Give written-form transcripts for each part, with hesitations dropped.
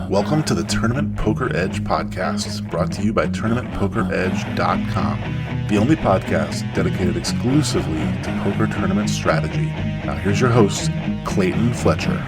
Welcome to the Tournament Poker Edge Podcast, brought to you by TournamentPokerEdge.com, the only podcast dedicated exclusively to poker tournament strategy. Now here's your host, Clayton Fletcher.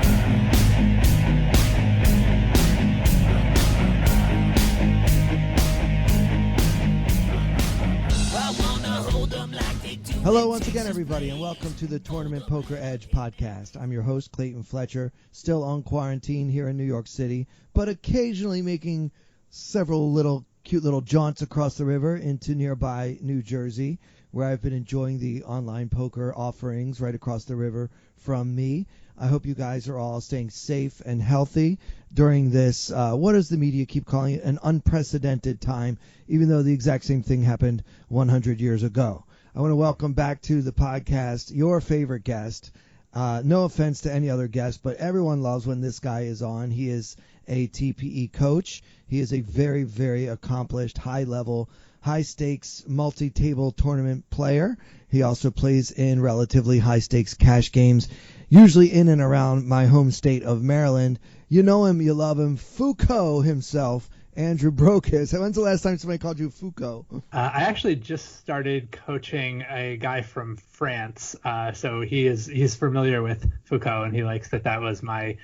Hello once again, everybody, and welcome to the Tournament Poker Edge Podcast. I'm your host, Clayton Fletcher, still on quarantine here in New York City, but occasionally making several cute little jaunts across the river into nearby New Jersey, where I've been enjoying the online poker offerings right across the river from me. I hope you guys are all staying safe and healthy during this, what does the media keep calling it, an unprecedented time, even though the exact same thing happened 100 years ago. I want to welcome back to the podcast your favorite guest. No offense to any other guest, but everyone loves when this guy is on. He is a TPE coach. He is a very, very accomplished, high-level, high-stakes, multi-table tournament player. He also plays in relatively high-stakes cash games, usually in and around my home state of Maryland. You know him, you love him, Foucault himself, Andrew Brokos. When's the last time somebody called you Foucault? I actually just started coaching a guy from France, so he's familiar with Foucault, and he likes that was my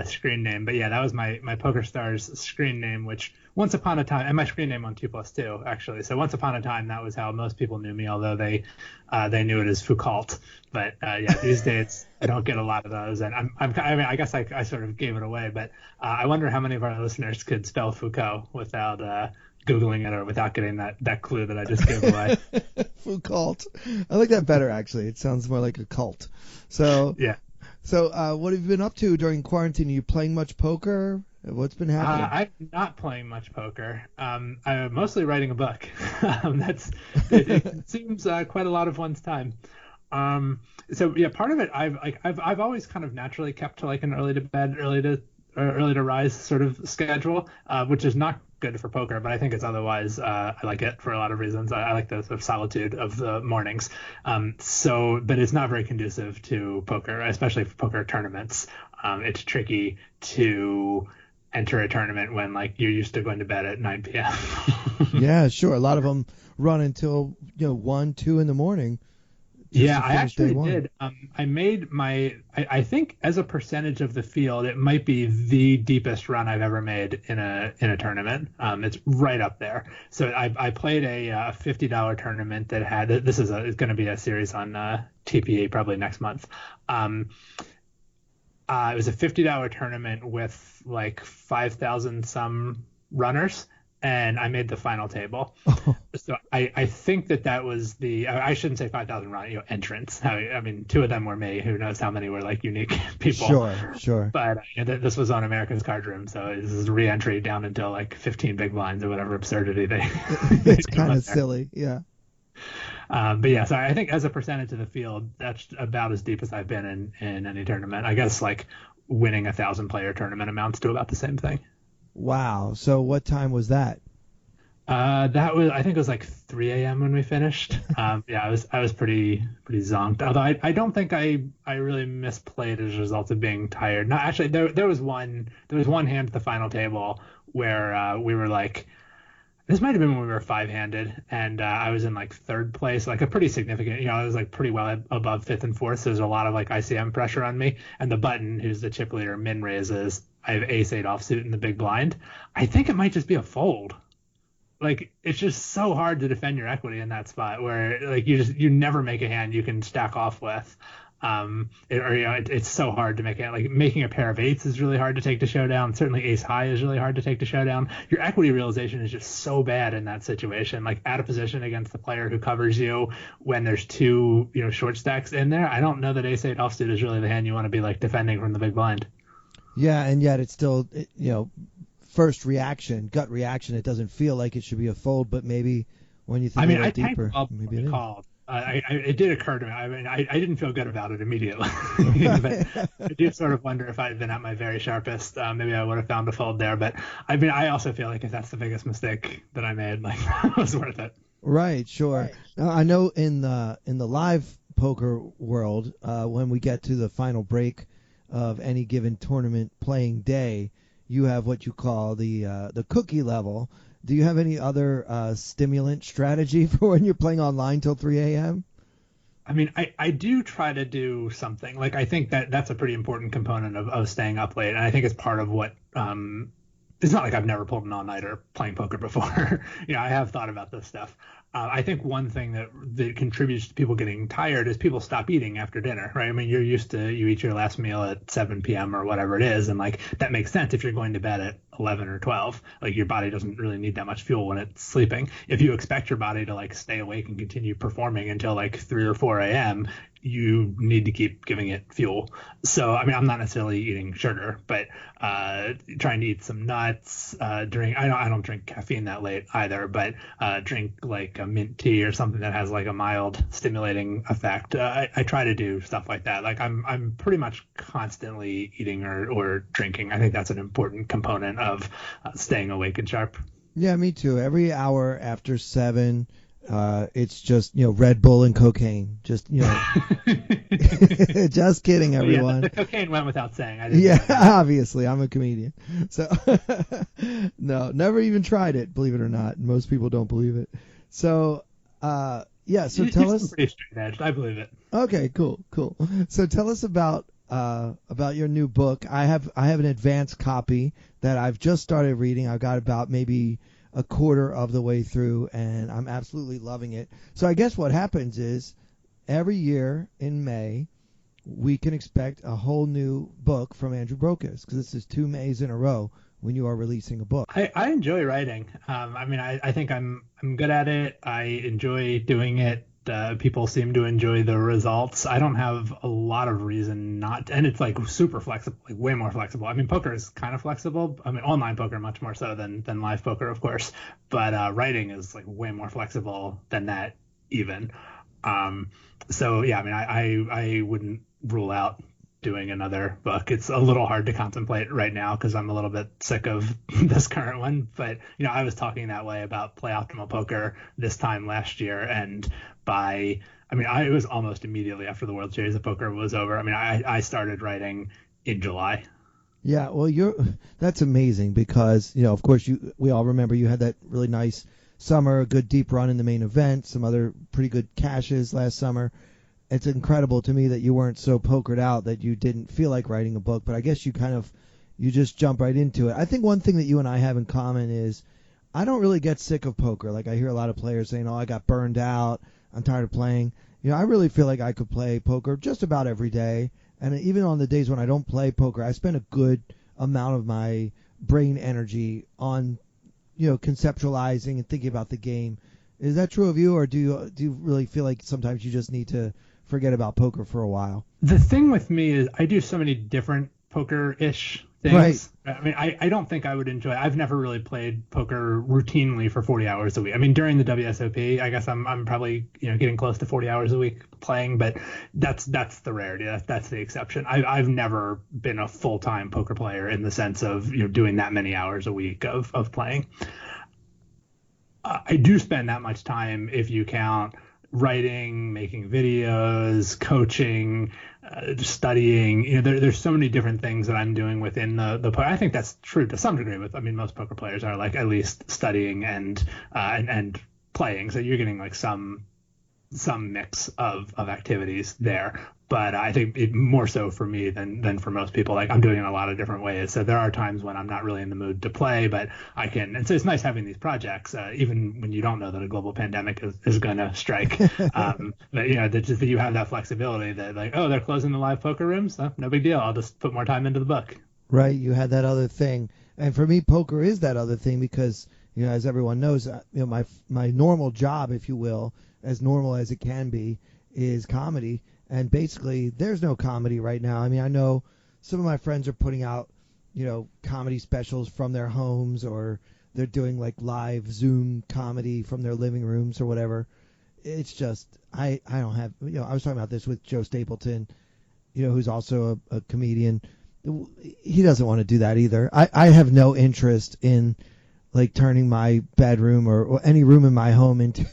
screen name. But yeah, that was my PokerStars screen name, which once upon a time, and my screen name on 2+2 actually. So once upon a time, that was how most people knew me, although they knew it as Foucault. But yeah, these days I don't get a lot of those, and I guess I sort of gave it away. But I wonder how many of our listeners could spell Foucault without Googling it or without getting that clue that I just gave away. Foucault. I like that better, actually. It sounds more like a cult. So yeah. So what have you been up to during quarantine? Are you playing much poker? What's been happening? I'm not playing much poker. I'm mostly writing a book. It consumes quite a lot of one's time. So yeah, part of it I've always kind of naturally kept to like an early to bed, early to rise sort of schedule, which is not good for poker, but I think it's otherwise I like it for a lot of reasons. I like the sort of solitude of the mornings. But it's not very conducive to poker, especially for poker tournaments. It's tricky to enter a tournament when like you're used to going to bed at 9 p.m. Yeah, sure. A lot of them run until 1, 2 in the morning. Yeah, I actually did. I made I think as a percentage of the field, it might be the deepest run I've ever made in a tournament. It's right up there. So I played a $50 tournament that had, it's going to be a series on TPE probably next month. It was a $50 tournament with like 5,000 some runners, and I made the final table. So I think that was I shouldn't say 5,000 entrants. I mean, 2 of them were me. Who knows how many were like unique people. Sure. But this was on America's Card Room, so this is re-entry down until like 15 big blinds or whatever absurdity they it's kind of silly, yeah. But yeah, so I think as a percentage of the field, that's about as deep as I've been in any tournament. I guess like winning a 1,000-player tournament amounts to about the same thing. Wow. So what time was that? I think it was like 3 a.m. when we finished. Yeah, I was pretty zonked. Although I don't think I really misplayed as a result of being tired. No, actually, there was one hand at the final table where we were like, this might have been when we were 5-handed, and I was in like 3rd place, like a pretty significant, I was like pretty well above 5th and 4th. So there's a lot of like ICM pressure on me, and the button, who's the chip leader, min raises. I have ace-8 offsuit in the big blind. I think it might just be a fold. Like, it's just so hard to defend your equity in that spot where like you never make a hand you can stack off with. It's so hard to make it. Like, making a pair of 8s is really hard to take to showdown. Certainly ace high is really hard to take to showdown. Your equity realization is just so bad in that situation. Like, out of position against the player who covers you when there's 2 short stacks in there. I don't know that ace-8 offsuit is really the hand you want to be like defending from the big blind. Yeah, and yet it's still, first reaction, gut reaction, it doesn't feel like it should be a fold, but maybe when you think a little deeper, maybe it is. It did occur to me. I mean, I didn't feel good about it immediately. But I do sort of wonder if I had been at my very sharpest, maybe I would have found a fold there. But I mean, I also feel like if that's the biggest mistake that I made, like, it was worth it. Right, sure. Now, I know in the live poker world, when we get to the final break of any given tournament playing day, you have what you call the cookie level. Do you have any other stimulant strategy for when you're playing online till 3 a.m.? I mean, I do try to do something. Like, I think that's a pretty important component of staying up late. And I think it's part of what, it's not like I've never pulled an all-nighter playing poker before. I have thought about this stuff. I think one thing that contributes to people getting tired is people stop eating after dinner, right? I mean, you're used to, you eat your last meal at 7 p.m. or whatever it is. And like, that makes sense if you're going to bed at 11 or 12. Like, your body doesn't really need that much fuel when it's sleeping. If you expect your body to like stay awake and continue performing until like 3 or 4 a.m., you need to keep giving it fuel. So, I mean, I'm not necessarily eating sugar, but trying to eat some nuts, drink. I don't drink caffeine that late either, but drink like a mint tea or something that has like a mild stimulating effect. I try to do stuff like that. Like, I'm pretty much constantly eating or drinking. I think that's an important component of staying awake and sharp. Yeah, me too. Every hour after 7. It's just, Red Bull and cocaine. Just, just kidding, everyone. Yeah, the cocaine went without saying. Obviously, I'm a comedian. So, no, never even tried it, believe it or not. Most people don't believe it. So, so tell us. Pretty straight edged. I believe it. Okay, cool. So tell us about your new book. I have an advanced copy that I've just started reading. I've got about maybe a quarter of the way through, and I'm absolutely loving it. So I guess what happens is every year in May, we can expect a whole new book from Andrew Brokos, because this is 2 Mays in a row when you are releasing a book. I enjoy writing. I mean, I think I'm good at it. I enjoy doing it. People seem to enjoy the results. I don't have a lot of reason not to, and it's like super flexible, like way more flexible. I mean, poker is kind of flexible. I mean, online poker much more so than live poker, of course, but writing is like way more flexible than that even. So yeah, I mean, I wouldn't rule out doing another book. It's a little hard to contemplate right now because I'm a little bit sick of this current one, but I was talking that way about Play Optimal Poker this time last year, and it was almost immediately after the World Series of Poker was over. I mean, I started writing in July. Yeah, well, that's amazing because, of course, we all remember you had that really nice summer, a good deep run in the main event, some other pretty good cashes last summer. It's incredible to me that you weren't so pokered out that you didn't feel like writing a book, but I guess you just jump right into it. I think one thing that you and I have in common is I don't really get sick of poker. Like, I hear a lot of players saying, I got burned out, I'm tired of playing. I really feel like I could play poker just about every day. And even on the days when I don't play poker, I spend a good amount of my brain energy on, conceptualizing and thinking about the game. Is that true of you, or do you really feel like sometimes you just need to forget about poker for a while? The thing with me is I do so many different poker-ish things. Right. I mean, I don't think I would enjoy. I've never really played poker routinely for 40 hours a week. I mean, during the WSOP, I guess I'm probably getting close to 40 hours a week playing, but that's the rarity. That's the exception. I've never been a full-time poker player in the sense of doing that many hours a week of playing. I do spend that much time if you count writing, making videos, coaching, studying. There's so many different things that I'm doing within the poker. I think that's true to some degree. Most poker players are like at least studying and playing. So you're getting like some mix of activities there. But I think it more so for me than for most people. Like, I'm doing it in a lot of different ways. So there are times when I'm not really in the mood to play, but I can. And so it's nice having these projects, even when you don't know that a global pandemic is going to strike. But that you have that flexibility that like, they're closing the live poker rooms. No big deal. I'll just put more time into the book. Right. You had that other thing. And for me, poker is that other thing because, as everyone knows, my normal job, if you will, as normal as it can be, is comedy. And basically, there's no comedy right now. I mean, I know some of my friends are putting out, comedy specials from their homes, or they're doing like live Zoom comedy from their living rooms or whatever. It's just, I don't have, I was talking about this with Joe Stapleton, who's also a comedian. He doesn't want to do that either. I have no interest in like turning my bedroom or any room in my home into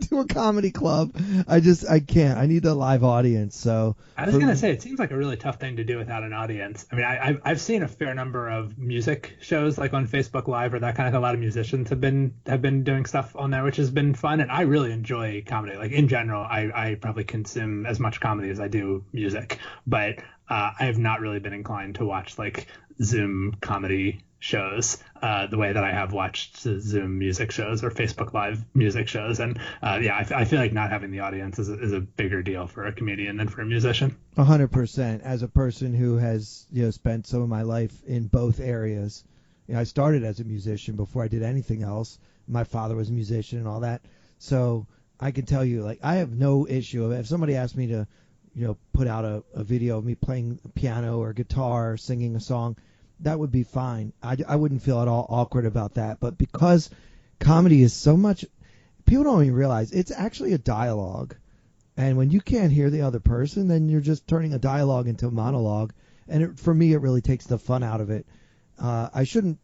to a comedy club. I can't. I need a live audience. So I was gonna say, it seems like a really tough thing to do without an audience. I mean, I've seen a fair number of music shows like on Facebook Live or that kind of. A lot of musicians have been doing stuff on there, which has been fun, and I really enjoy comedy. Like in general, I probably consume as much comedy as I do music, but I have not really been inclined to watch like Zoom comedy shows the way that I have watched Zoom music shows or Facebook Live music shows. And I feel like not having the audience is a bigger deal for a comedian than for a musician. 100%. As a person who has spent some of my life in both areas, I started as a musician before I did anything else. My father was a musician and all that, so I can tell you, like, I have no issue if somebody asked me to put out a video of me playing piano or guitar or singing a song. That would be fine. I wouldn't feel at all awkward about that. But because comedy is so much, people don't even realize it's actually a dialogue. And when you can't hear the other person, then you're just turning a dialogue into a monologue. And for me, it really takes the fun out of it. I shouldn't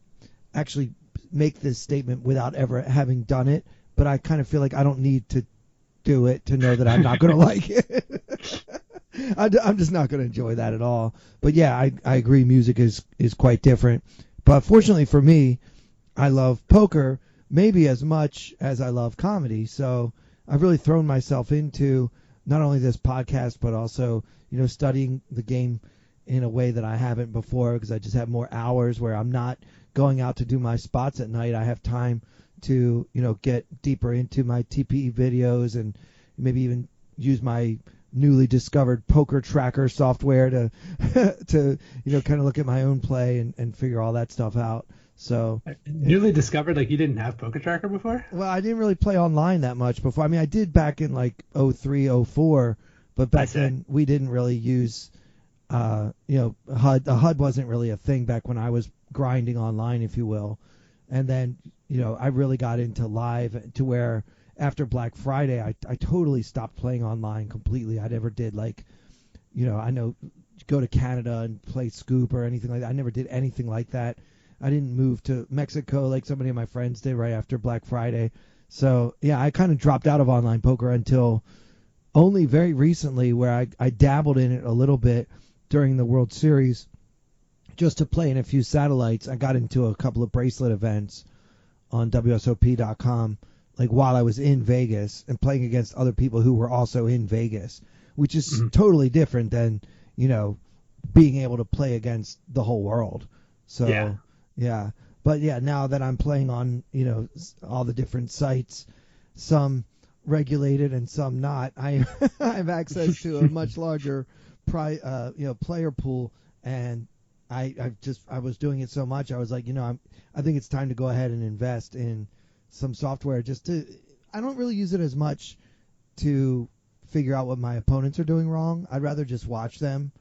actually make this statement without ever having done it, but I kind of feel like I don't need to do it to know that I'm not going to like it. I'm just not going to enjoy that at all. But yeah, I agree. Music is quite different. But fortunately for me, I love poker maybe as much as I love comedy. So I've really thrown myself into not only this podcast, but also, studying the game in a way that I haven't before, because I just have more hours where I'm not going out to do my spots at night. I have time to, get deeper into my TPE videos and maybe even use my newly discovered poker tracker software to kind of look at my own play and figure all that stuff out. So newly discovered, like you didn't have poker tracker before? Well, I didn't really play online that much before. I mean, I did back in like 03, 04, but back then we didn't really use HUD. The HUD wasn't really a thing back when I was grinding online, if you will. And then, I really got into live to where after Black Friday, I totally stopped playing online completely. I never did I know go to Canada and play Scoop or anything like that. I never did anything like that. I didn't move to Mexico like so many of my friends did right after Black Friday. So, yeah, I kind of dropped out of online poker until only very recently, where I dabbled in it a little bit during the World Series just to play in a few satellites. I got into a couple of bracelet events on WSOP.com. like while I was in Vegas and playing against other people who were also in Vegas, which is totally different than, being able to play against the whole world. So, yeah. But yeah, now that I'm playing on, all the different sites, some regulated and some not, I have access to a much larger player pool, and I was doing it so much, I was like, I think it's time to go ahead and invest in some software I don't really use it as much to figure out what my opponents are doing wrong. I'd rather just watch them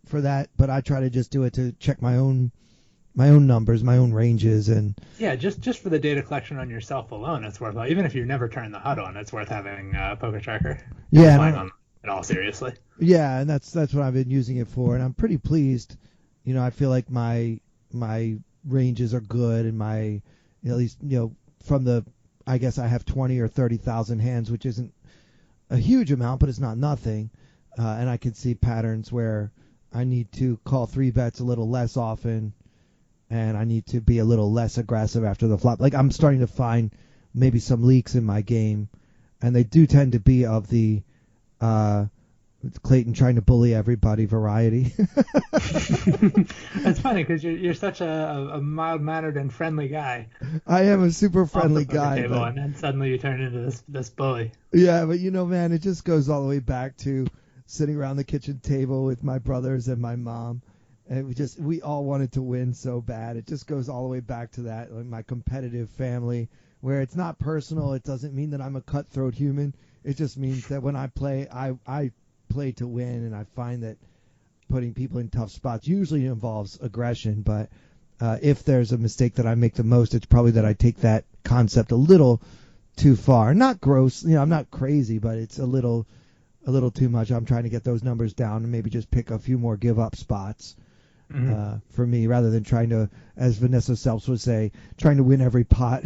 for that, but I try to just do it to check my own numbers, my own ranges, and just for the data collection on yourself alone, it's worth it. Even if you never turn the HUD on, it's worth having Poker Tracker. Playing on it all seriously. Yeah, and that's what I've been using it for, and I'm pretty pleased. I feel like my ranges are good, and my at least from the, I guess I have 20 or 30,000 hands, which isn't a huge amount, but it's not nothing. And I can see patterns where I need to call 3-bets a little less often, and I need to be a little less aggressive after the flop. Like, I'm starting to find maybe some leaks in my game, and they do tend to be of the Clayton trying to bully everybody variety. That's funny because you're such a mild-mannered and friendly guy. I am a super friendly guy. And then suddenly you turn into this bully. Yeah, but man, it just goes all the way back to sitting around the kitchen table with my brothers and my mom. And we all wanted to win so bad. It just goes all the way back to that, like my competitive family, where it's not personal. It doesn't mean that I'm a cutthroat human. It just means that when I play, I play to win, and I find that putting people in tough spots usually involves aggression. But if there's a mistake that I make the most, it's probably that I take that concept a little too far. Not gross, I'm not crazy, but it's a little too much. I'm trying to get those numbers down and maybe just pick a few more give up spots. for me, rather than trying to, as Vanessa Selps would say, trying to win every pot.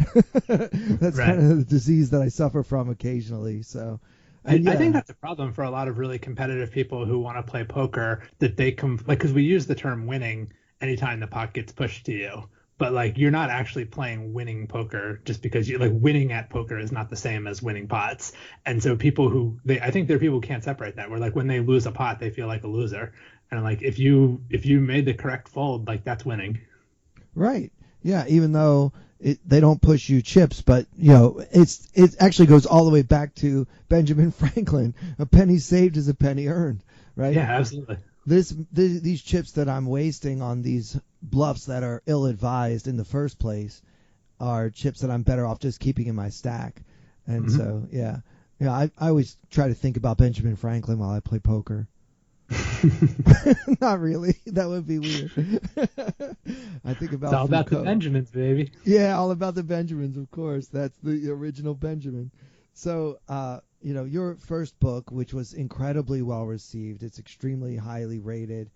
That's Right. kind of the disease that I suffer from occasionally. So, and I think yeah, that's a problem for a lot of really competitive people who want to play poker, that they come like, because we use the term winning anytime the pot gets pushed to you, but like you're not actually playing winning poker, just because you like winning at poker is not the same as winning pots. And so people who I think there are people who can't separate that, where like when they lose a pot they feel like a loser, and like if you made the correct fold, like that's winning. right. Yeah, even though they don't push you chips, but it actually goes all the way back to Benjamin Franklin. A penny saved is a penny earned, right? Yeah, absolutely. These chips that I'm wasting on these bluffs that are ill-advised in the first place are chips that I'm better off just keeping in my stack. And so, yeah, I always try to think about Benjamin Franklin while I play poker. Not really. That would be weird. I think about It's all about the Foucault. Benjamins, baby. Yeah, all about the Benjamins, of course. That's the original Benjamin. So, your first book, which was incredibly well received, it's extremely highly rated.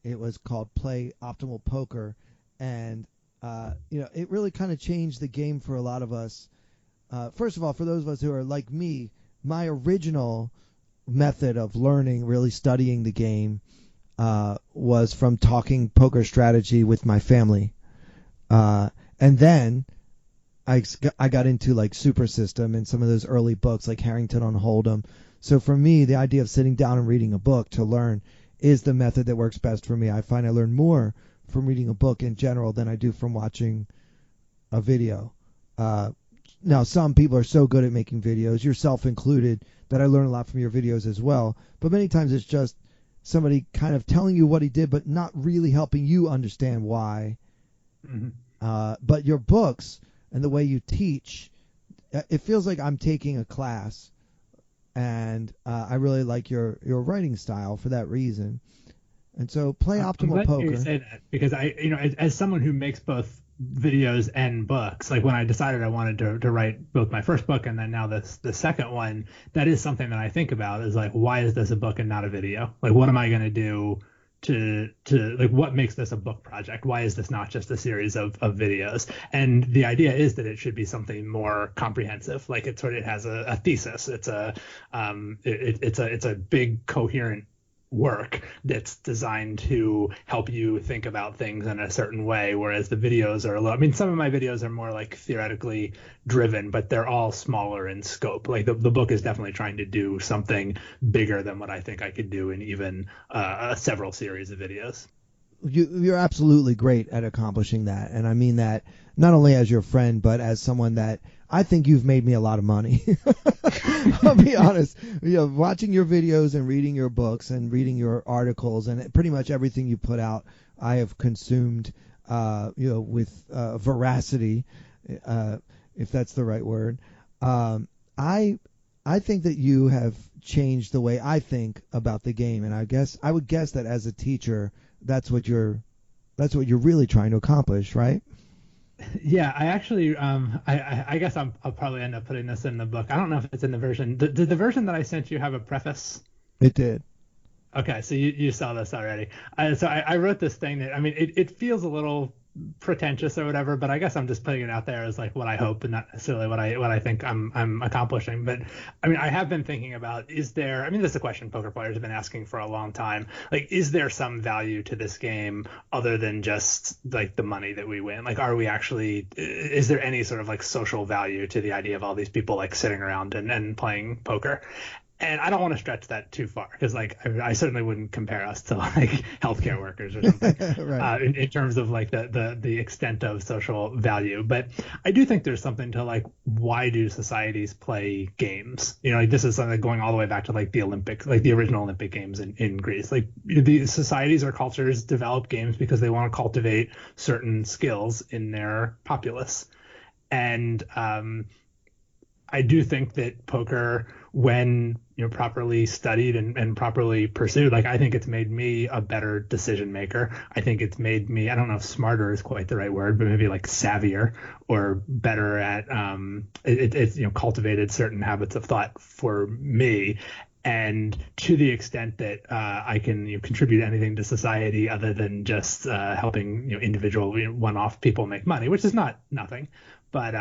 It was called Play Optimal Poker, and it really kind of changed the game for a lot of us. First of all, for those of us who are like me, my original method of learning, really studying the game, was from talking poker strategy with my family. And then I got into like Super System and some of those early books like Harrington on Hold'em. So for me, the idea of sitting down and reading a book to learn is the method that works best for me. I find I learn more from reading a book in general than I do from watching a video. Now, some people are so good at making videos, yourself included, that I learn a lot from your videos as well. But many times it's just somebody kind of telling you what he did, but not really helping you understand why. But your books and the way you teach, it feels like I'm taking a class. And I really like your writing style for that reason. And so Play Optimal I'm glad to hear Poker. you say that, because as someone who makes both videos and books, like when I decided I wanted to write both my first book and then now the second one, that is something that I think about, is like, why is this a book and not a video? Like, what am I going to do to like, what makes this a book project? Why is this not just a series of videos? And the idea is that it should be something more comprehensive. Like it has a thesis. It's a big coherent work that's designed to help you think about things in a certain way, whereas the videos are some of my videos are more like theoretically driven, but they're all smaller in scope. Like the book is definitely trying to do something bigger than what I think I could do in even several series of videos. You're absolutely great at accomplishing that, and I mean that not only as your friend, but as someone that I think you've made me a lot of money. I'll be honest. Watching your videos and reading your books and reading your articles and pretty much everything you put out, I have consumed, with veracity, if that's the right word. I think that you have changed the way I think about the game, and I would guess that as a teacher, that's what you're really trying to accomplish, right? Yeah, I actually, I guess I'll probably end up putting this in the book. I don't know if it's in the version. Did the version that I sent you have a preface? It did. Okay, so you saw this already. So I wrote this thing that, it feels a little pretentious or whatever, but I guess I'm just putting it out there as like what I hope and not necessarily what I think I'm accomplishing. But I have been thinking about, this is a question poker players have been asking for a long time. Like, is there some value to this game other than just like the money that we win? Like, is there any sort of like social value to the idea of all these people like sitting around and playing poker? And I don't want to stretch that too far, because like I certainly wouldn't compare us to like healthcare workers or something. Right. In terms of like the extent of social value. But I do think there's something to like, why do societies play games? Like this is something going all the way back to like the Olympics, like the original Olympic Games in Greece. Like the societies or cultures develop games because they want to cultivate certain skills in their populace. And I do think that poker, when properly studied and properly pursued, like I think it's made me a better decision maker. I think it's made me, I don't know if smarter is quite the right word, but maybe like savvier or better at it's cultivated certain habits of thought for me. And to the extent that I can contribute anything to society other than just helping individual one-off people make money, which is not nothing, but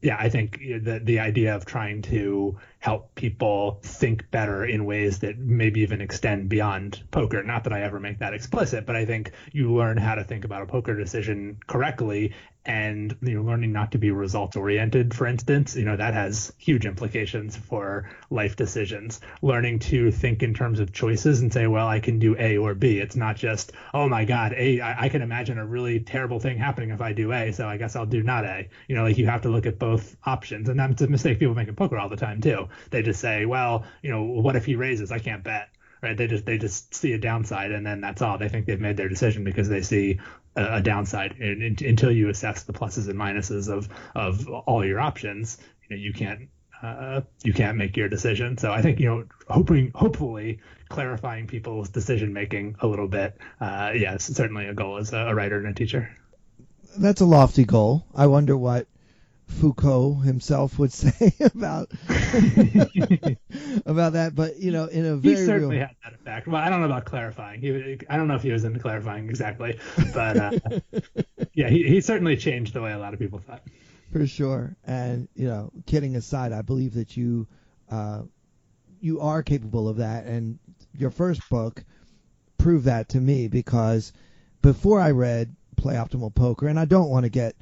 yeah, I think the idea of trying to help people think better in ways that maybe even extend beyond poker. Not that I ever make that explicit, but I think you learn how to think about a poker decision correctly, and learning not to be results oriented, for instance, that has huge implications for life decisions. Learning to think in terms of choices and say, well, I can do A or B. It's not just, oh my God, I can imagine a really terrible thing happening if I do A, so I guess I'll do not A. Like you have to look at both options, and that's a mistake people make in poker all the time too. They just say, well, what if he raises? I can't bet. Right? They just see a downside, and then that's all. They think they've made their decision because they see a downside. And until you assess the pluses and minuses of all your options, you can't make your decision. So I think hopefully clarifying people's decision making a little bit. Yeah, it's certainly a goal as a writer and a teacher. That's a lofty goal. I wonder what Foucault himself would say about about that, but in a very he certainly had that effect. Well, I don't know about clarifying. I don't know if he was into clarifying exactly, but yeah, he certainly changed the way a lot of people thought. For sure. And kidding aside, I believe that you are capable of that, and your first book proved that to me, because before I read Play Optimal Poker, and I don't want to get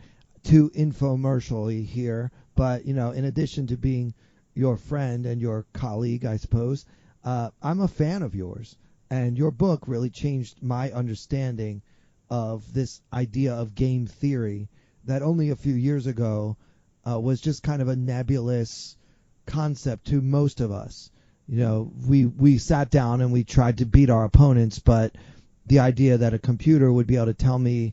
too infomercial-y here, but in addition to being your friend and your colleague, I suppose, I'm a fan of yours, and your book really changed my understanding of this idea of game theory that only a few years ago was just kind of a nebulous concept to most of us. We sat down and we tried to beat our opponents, but the idea that a computer would be able to tell me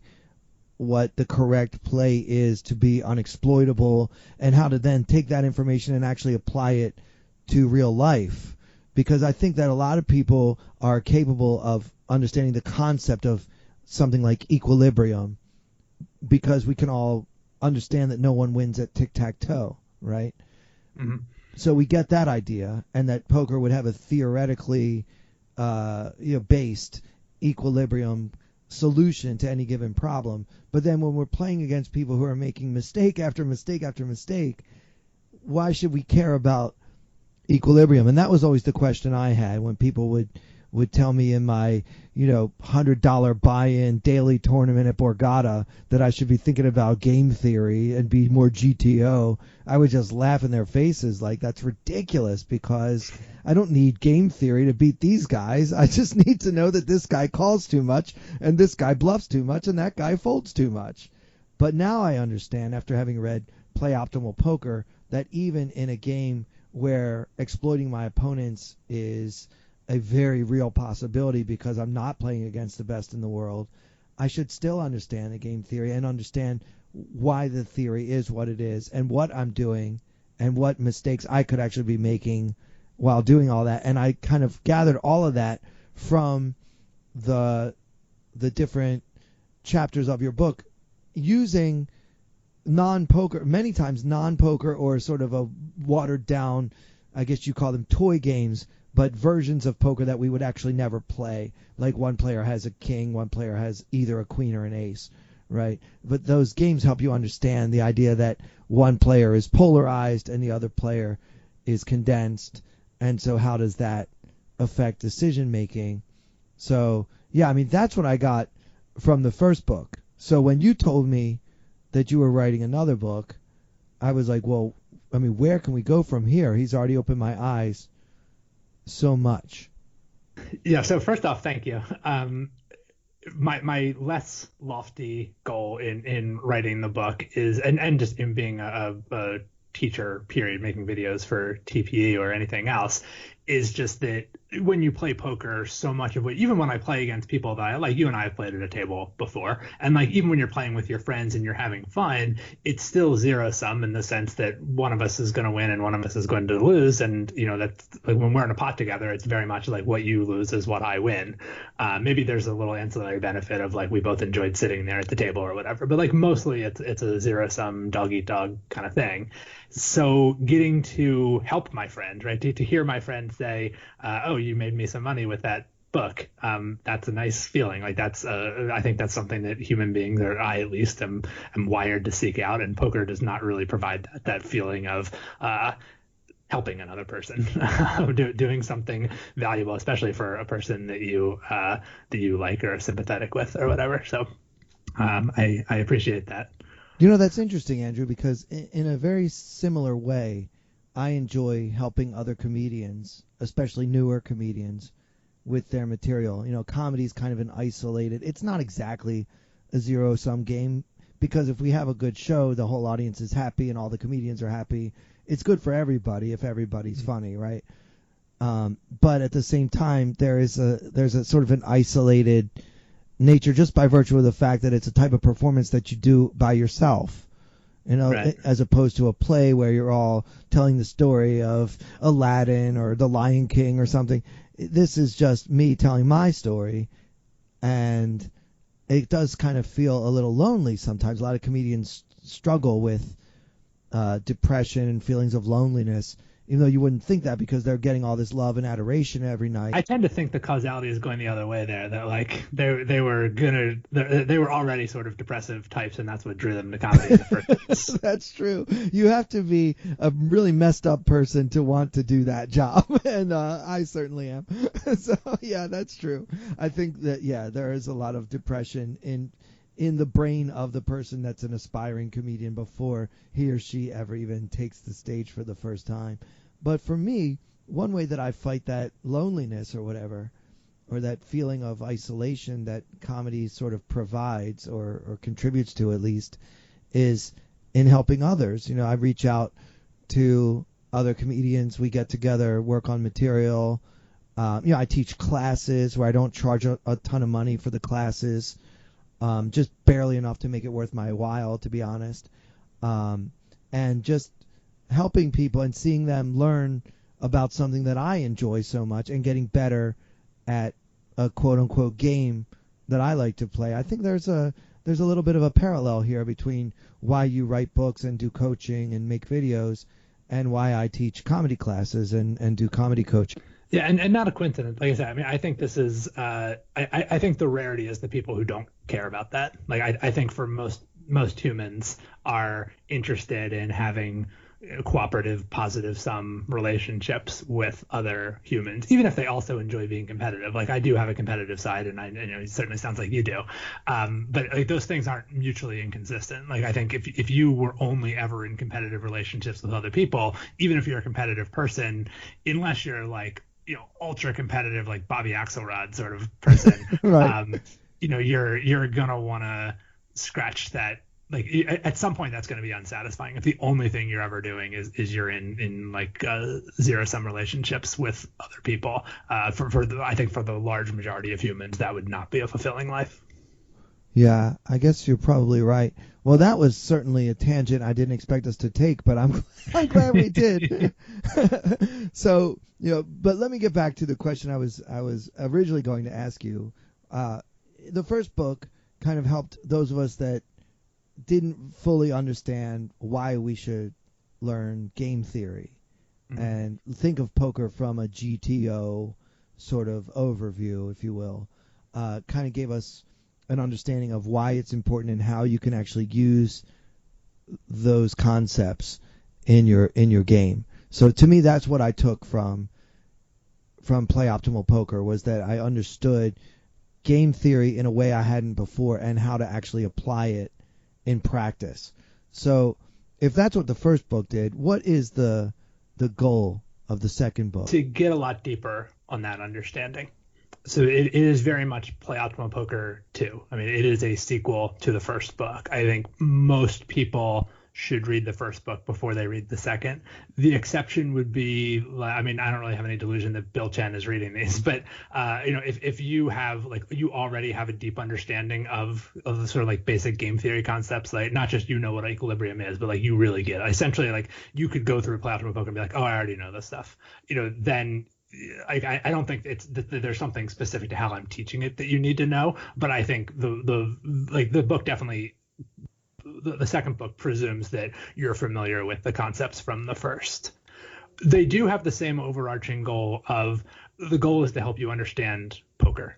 what the correct play is to be unexploitable, and how to then take that information and actually apply it to real life. Because I think that a lot of people are capable of understanding the concept of something like equilibrium, because we can all understand that no one wins at tic-tac-toe, right? Mm-hmm. So we get that idea, and that poker would have a theoretically based equilibrium solution to any given problem. But then when we're playing against people who are making mistake after mistake after mistake, why should we care about equilibrium? And that was always the question I had when people would tell me in my $100 buy-in daily tournament at Borgata that I should be thinking about game theory and be more GTO. I would just laugh in their faces like, that's ridiculous, because I don't need game theory to beat these guys. I just need to know that this guy calls too much and this guy bluffs too much and that guy folds too much. But now I understand, after having read Play Optimal Poker, that even in a game where exploiting my opponents is a very real possibility, because I'm not playing against the best in the world, I should still understand the game theory and understand why the theory is what it is, and what I'm doing, and what mistakes I could actually be making while doing all that. And I kind of gathered all of that from the different chapters of your book, using many times non-poker, or sort of a watered down, I guess you call them toy games, but versions of poker that we would actually never play. Like one player has a king, one player has either a queen or an ace, right? But those games help you understand the idea that one player is polarized and the other player is condensed. And so how does that affect decision making? So, yeah, I mean, that's what I got from the first book. So when you told me that you were writing another book, I was like, well, I mean, where can we go from here? He's already opened my eyes so much. Yeah, so first off, thank you. My less lofty goal in writing the book is, and just in being a teacher, period, making videos for TPE or anything else, is just that when you play poker, so much of it, even when I play against people that I like, you and I have played at a table before, and like even when you're playing with your friends and you're having fun, it's still zero sum in the sense that one of us is going to win and one of us is going to lose. And that's like, when we're in a pot together, it's very much like what you lose is what I win. Maybe there's a little ancillary benefit of like we both enjoyed sitting there at the table or whatever, but like mostly it's a zero sum dog eat dog kind of thing. So getting to help my friend, right, to hear my friend say, oh, you made me some money with that book. That's a nice feeling. Like I think that's something that human beings, or I at least, am wired to seek out, and poker does not really provide that feeling of helping another person, doing something valuable, especially for a person that you like or are sympathetic with or whatever. So I appreciate that. That's interesting, Andrew, because in a very similar way, I enjoy helping other comedians, especially newer comedians, with their material. Comedy is kind of an isolated, it's not exactly a zero-sum game, because if we have a good show, the whole audience is happy and all the comedians are happy. It's good for everybody if everybody's funny, right? But at the same time, there's a sort of an isolated nature just by virtue of the fact that it's a type of performance that you do by yourself, Right. as opposed to a play where you're all telling the story of Aladdin or The Lion King or something. This is just me telling my story, and it does kind of feel a little lonely sometimes. A lot of comedians struggle with depression and feelings of loneliness, even though you wouldn't think that because they're getting all this love and adoration every night. I tend to think the causality is going the other way there. That like they were already sort of depressive types, and that's what drew them to comedy in the first place. That's true. You have to be a really messed up person to want to do that job, and I certainly am. So yeah, that's true. I think that there is a lot of depression in the brain of the person that's an aspiring comedian before he or she ever even takes the stage for the first time. But for me, one way that I fight that loneliness or whatever, or that feeling of isolation that comedy sort of provides or contributes to at least, is in helping others. I reach out to other comedians. We get together, work on material. I teach classes where I don't charge a ton of money for the classes. Just barely enough to make it worth my while, to be honest. And just helping people and seeing them learn about something that I enjoy so much and getting better at a quote-unquote game that I like to play. I think there's a little bit of a parallel here between why you write books and do coaching and make videos and why I teach comedy classes and do comedy coaching. Yeah, and not a coincidence. Like I said, I mean, I think this is I think the rarity is the people who don't care about that. Like I think for most humans are interested in having cooperative, positive sum relationships with other humans, even if they also enjoy being competitive. Like I do have a competitive side, and it certainly sounds like you do. But like those things aren't mutually inconsistent. Like I think if you were only ever in competitive relationships with other people, even if you're a competitive person, unless you're like ultra competitive like Bobby Axelrod sort of person, right. You're gonna want to scratch that. Like at some point that's going to be unsatisfying if the only thing you're ever doing is you're in like zero-sum relationships with other people. I think for the large majority of humans that would not be a fulfilling life. Yeah, I guess you're probably right. Well, that was certainly a tangent I didn't expect us to take, but I'm glad we did. So, but let me get back to the question I was originally going to ask you. The first book kind of helped those of us that didn't fully understand why we should learn game theory and think of poker from a GTO sort of overview, if you will. Kind of gave us an understanding of why it's important and how you can actually use those concepts in your game. So to me, that's what I took from Play Optimal Poker, was that I understood game theory in a way I hadn't before and how to actually apply it in practice. So if that's what the first book did, what is the goal of the second book? To get a lot deeper on that understanding. So it is very much Play Optimal Poker 2. I mean, it is a sequel to the first book. I think most people should read the first book before they read the second. The exception would be, I mean, I don't really have any delusion that Bill Chen is reading these, but if you have you already have a deep understanding of the sort of like basic game theory concepts, like not just what equilibrium is, but like you really get it. Essentially, like you could go through Play Optimal Poker and be like, oh, I already know this stuff. Then I don't think it's that there's something specific to how I'm teaching it that you need to know, but I think the book definitely. The second book presumes that you're familiar with the concepts from the first. They do have the same overarching goal of the goal is to help you understand poker.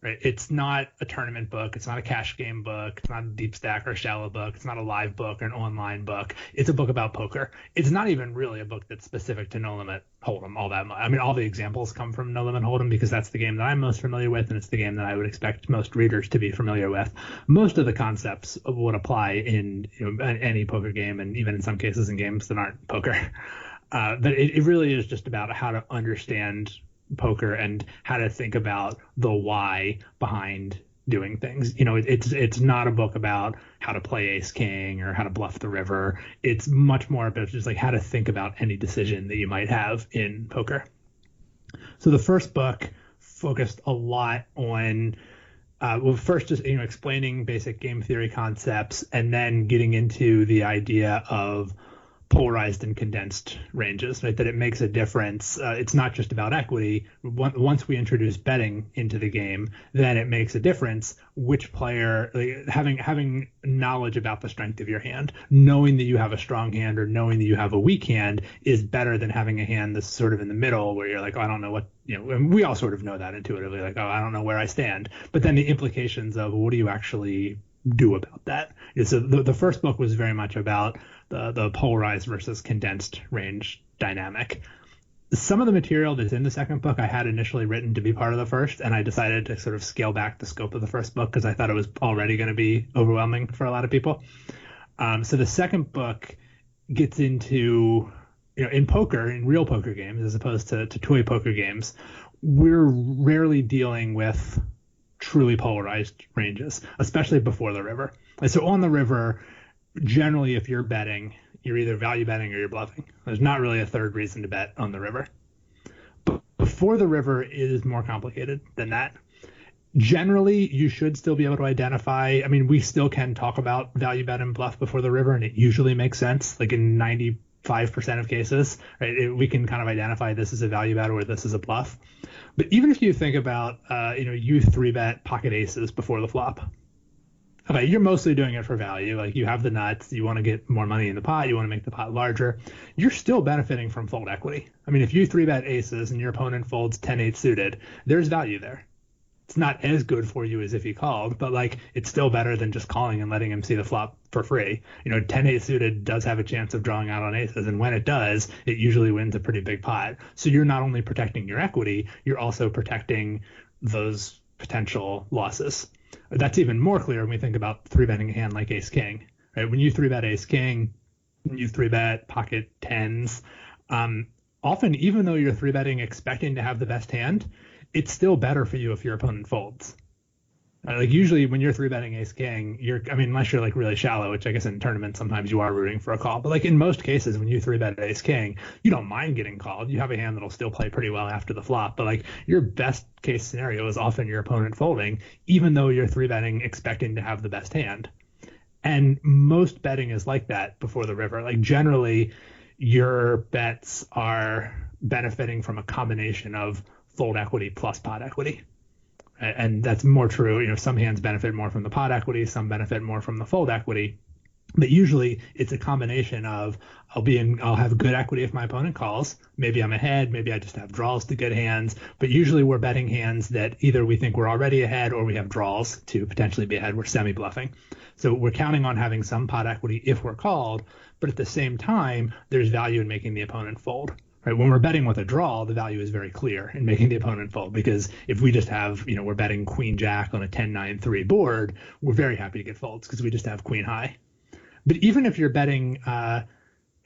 Right? It's not a tournament book. It's not a cash game book. It's not a deep stack or a shallow book. It's not a live book or an online book. It's a book about poker. It's not even really a book that's specific to No Limit Hold'em all that much. I mean, all the examples come from No Limit Hold'em because that's the game that I'm most familiar with, and it's the game that I would expect most readers to be familiar with. Most of the concepts would apply in any poker game, and even in some cases in games that aren't poker. But it really is just about how to understand poker and how to think about the why behind doing things. It's not a book about how to play ace king or how to bluff the river. It's much more about just like how to think about any decision that you might have in poker. So the first book focused a lot on first just explaining basic game theory concepts and then getting into the idea of polarized and condensed ranges, right? That it makes a difference. It's not just about equity. Once we introduce betting into the game, then it makes a difference which player, having knowledge about the strength of your hand, knowing that you have a strong hand or knowing that you have a weak hand is better than having a hand that's sort of in the middle where you're like, oh, I don't know what, and we all sort of know that intuitively, like, oh, I don't know where I stand. But then the implications of what do you actually do about that? So the first book was very much about the polarized versus condensed range dynamic. Some of the material that's in the second book I had initially written to be part of the first, and I decided to sort of scale back the scope of the first book because I thought it was already going to be overwhelming for a lot of people. So the second book gets into, in poker, in real poker games, as opposed to toy poker games, we're rarely dealing with truly polarized ranges, especially before the river. And so on the river, generally, if you're betting, you're either value betting or you're bluffing. There's not really a third reason to bet on the river. But before the river, it is more complicated than that. Generally, you should still be able to identify. I mean, we still can talk about value bet and bluff before the river, and it usually makes sense. Like in 95% of cases, right? We can kind of identify this is a value bet or this is a bluff. But even if you think about, you 3-bet pocket aces before the flop. Okay, you're mostly doing it for value. Like you have the nuts, you want to get more money in the pot, you want to make the pot larger. You're still benefiting from fold equity. I mean, if you 3-bet aces and your opponent folds 10-8 suited, there's value there. It's not as good for you as if he called, but like it's still better than just calling and letting him see the flop for free. 10-8 suited does have a chance of drawing out on aces, and when it does, it usually wins a pretty big pot. So you're not only protecting your equity, you're also protecting those potential losses. That's even more clear when we think about 3-betting a hand like ace king, right? When you 3-bet ace king, when you 3-bet pocket tens, often even though you're 3-betting expecting to have the best hand, it's still better for you if your opponent folds. Like usually when you're 3-betting ace king, unless you're like really shallow, which I guess in tournaments sometimes you are rooting for a call, but like in most cases when you 3-bet ace king, you don't mind getting called. You have a hand that'll still play pretty well after the flop, but like your best case scenario is often your opponent folding, even though you're 3-betting expecting to have the best hand. And most betting is like that before the river. Like generally your bets are benefiting from a combination of fold equity plus pot equity. And that's more true. Some hands benefit more from the pot equity, some benefit more from the fold equity. But usually it's a combination of I'll have good equity if my opponent calls. Maybe I'm ahead, maybe I just have draws to good hands. But usually we're betting hands that either we think we're already ahead or we have draws to potentially be ahead. We're semi-bluffing. So we're counting on having some pot equity if we're called. But at the same time, there's value in making the opponent fold. Right, when we're betting with a draw, the value is very clear in making the opponent fold, because if we just have, we're betting queen jack on a 10-9-3 board, we're very happy to get folds because we just have queen high. But even if you're betting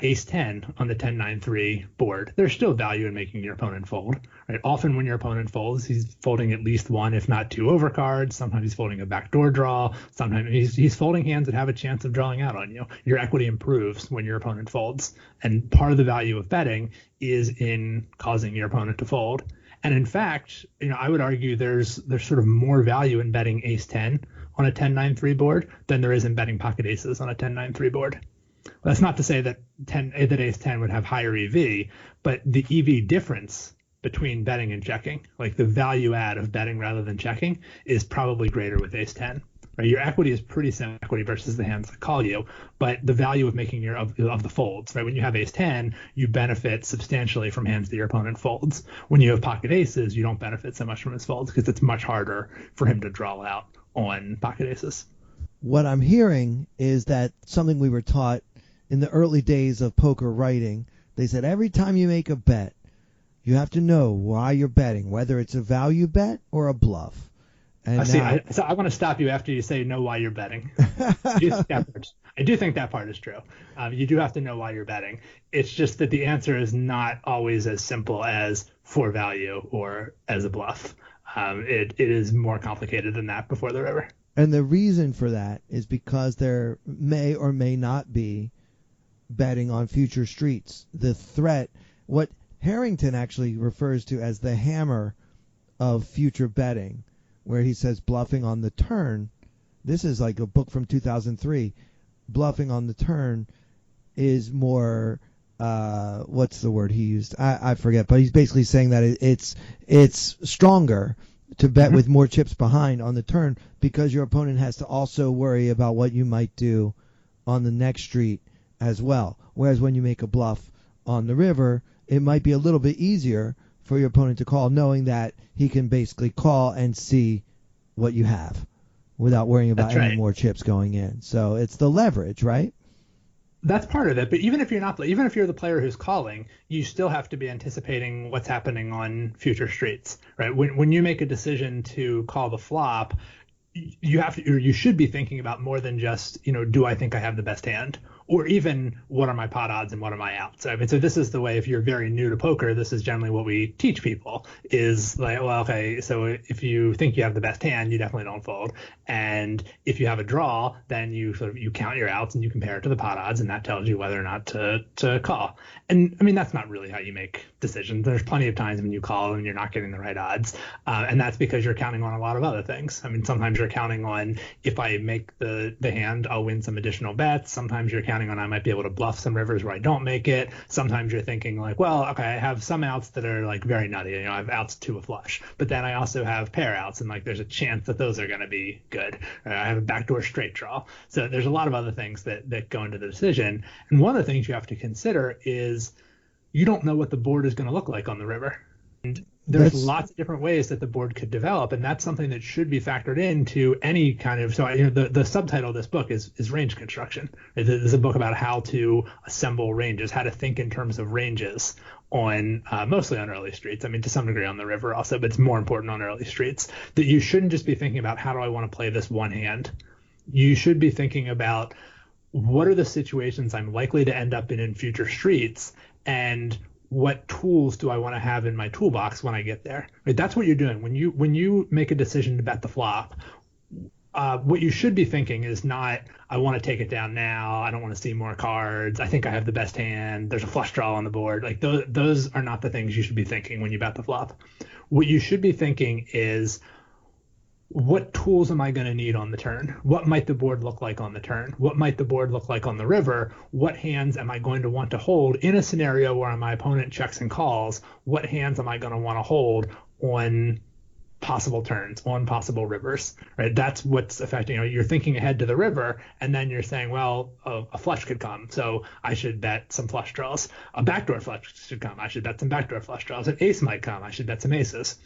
ace 10 on the 10-9-3 board, there's still value in making your opponent fold. Right? Often when your opponent folds, he's folding at least one, if not two overcards. Sometimes he's folding a backdoor draw. Sometimes he's folding hands that have a chance of drawing out on you. Your equity improves when your opponent folds. And part of the value of betting is in causing your opponent to fold. And in fact, I would argue there's sort of more value in betting ace 10 on a 10-9-3 board than there is in betting pocket aces on a 10-9-3 board. Well, that's not to say that ace 10 would have higher EV, but the EV difference between betting and checking, like the value add of betting rather than checking, is probably greater with ace 10. right? Your equity is pretty sim equity versus the hands that call you, but the value of making your of the folds, right? When you have ace 10, you benefit substantially from hands that your opponent folds. When you have pocket aces, you don't benefit so much from his folds because it's much harder for him to draw out on pocket aces. What I'm hearing is that something we were taught in the early days of poker writing. They said every time you make a bet, you have to know why you're betting, whether it's a value bet or a bluff. And So I want to stop you after you say know why you're betting. I do think that part is true. You do have to know why you're betting. It's just that the answer is not always as simple as for value or as a bluff. It is more complicated than that before the river. And the reason for that is because there may or may not be betting on future streets. The threat, what Harrington actually refers to as the hammer of future betting, where he says bluffing on the turn. This is like a book from 2003. Bluffing on the turn is more, what's the word he used? I forget, but he's basically saying that it's stronger to bet with more chips behind on the turn because your opponent has to also worry about what you might do on the next street as well. Whereas when you make a bluff on the river, it might be a little bit easier for your opponent to call, knowing that he can basically call and see what you have without worrying about any more chips going in. So it's the leverage, right? That's part of it. But even if you're the player who's calling, you still have to be anticipating what's happening on future streets, right? When you make a decision to call the flop, you should be thinking about more than just, do I think I have the best hand? Or even what are my pot odds and what are my outs? I mean, so this is the way, if you're very new to poker, this is generally what we teach people is like, well, okay, so if you think you have the best hand, you definitely don't fold. And if you have a draw, then you count your outs and you compare it to the pot odds, and that tells you whether or not to call. And I mean, that's not really how you make decisions. There's plenty of times when you call and you're not getting the right odds. And that's because you're counting on a lot of other things. I mean, sometimes you're counting on if I make the hand, I'll win some additional bets. Sometimes you're counting on I might be able to bluff some rivers where I don't make it. Sometimes you're thinking like, well, okay, I have some outs that are like very nutty. I have outs to a flush, but then I also have pair outs, and like there's a chance that those are going to be good. I have a backdoor straight draw. So there's a lot of other things that go into the decision. And one of the things you have to consider is you don't know what the board is going to look like on the river. And there's lots of different ways that the board could develop, and that's something that should be factored into any kind of. So the subtitle of this book is range construction. It's a book about how to assemble ranges, how to think in terms of ranges on mostly on early streets. I mean, to some degree on the river also, but it's more important on early streets. That you shouldn't just be thinking about how do I want to play this one hand. You should be thinking about what are the situations I'm likely to end up in future streets, and what tools do I want to have in my toolbox when I get there? Right? That's what you're doing when you make a decision to bet the flop. What you should be thinking is not, I want to take it down now. I don't want to see more cards. I think I have the best hand. There's a flush draw on the board. Like those are not the things you should be thinking when you bet the flop. What you should be thinking is, what tools am I going to need on the turn? What might the board look like on the turn? What might the board look like on the river? What hands am I going to want to hold in a scenario where my opponent checks and calls? What hands am I going to want to hold on possible turns, on possible rivers, right? That's what's affecting, you're thinking ahead to the river, and then you're saying, well, a flush could come, so I should bet some flush draws. A backdoor flush should come, I should bet some backdoor flush draws. An ace might come, I should bet some aces.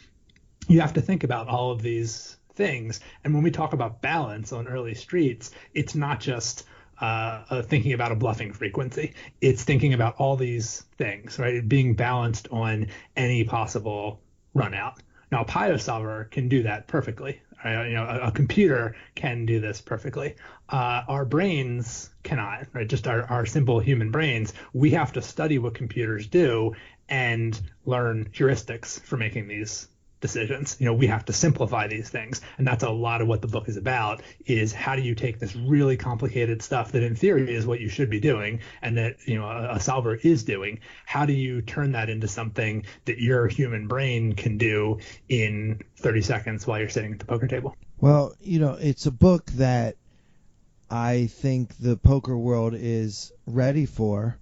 You have to think about all of these things. And when we talk about balance on early streets, it's not just thinking about a bluffing frequency. It's thinking about all these things, right? Being balanced on any possible run out. Now, a Pio solver can do that perfectly. Right? A computer can do this perfectly. Our brains cannot, right? Just our simple human brains. We have to study what computers do and learn heuristics for making these decisions. We have to simplify these things, and that's a lot of what the book is about, is how do you take this really complicated stuff that in theory is what you should be doing and that a solver is doing, how do you turn that into something that your human brain can do in 30 seconds while you're sitting at the poker table? Well, it's a book that I think the poker world is ready for.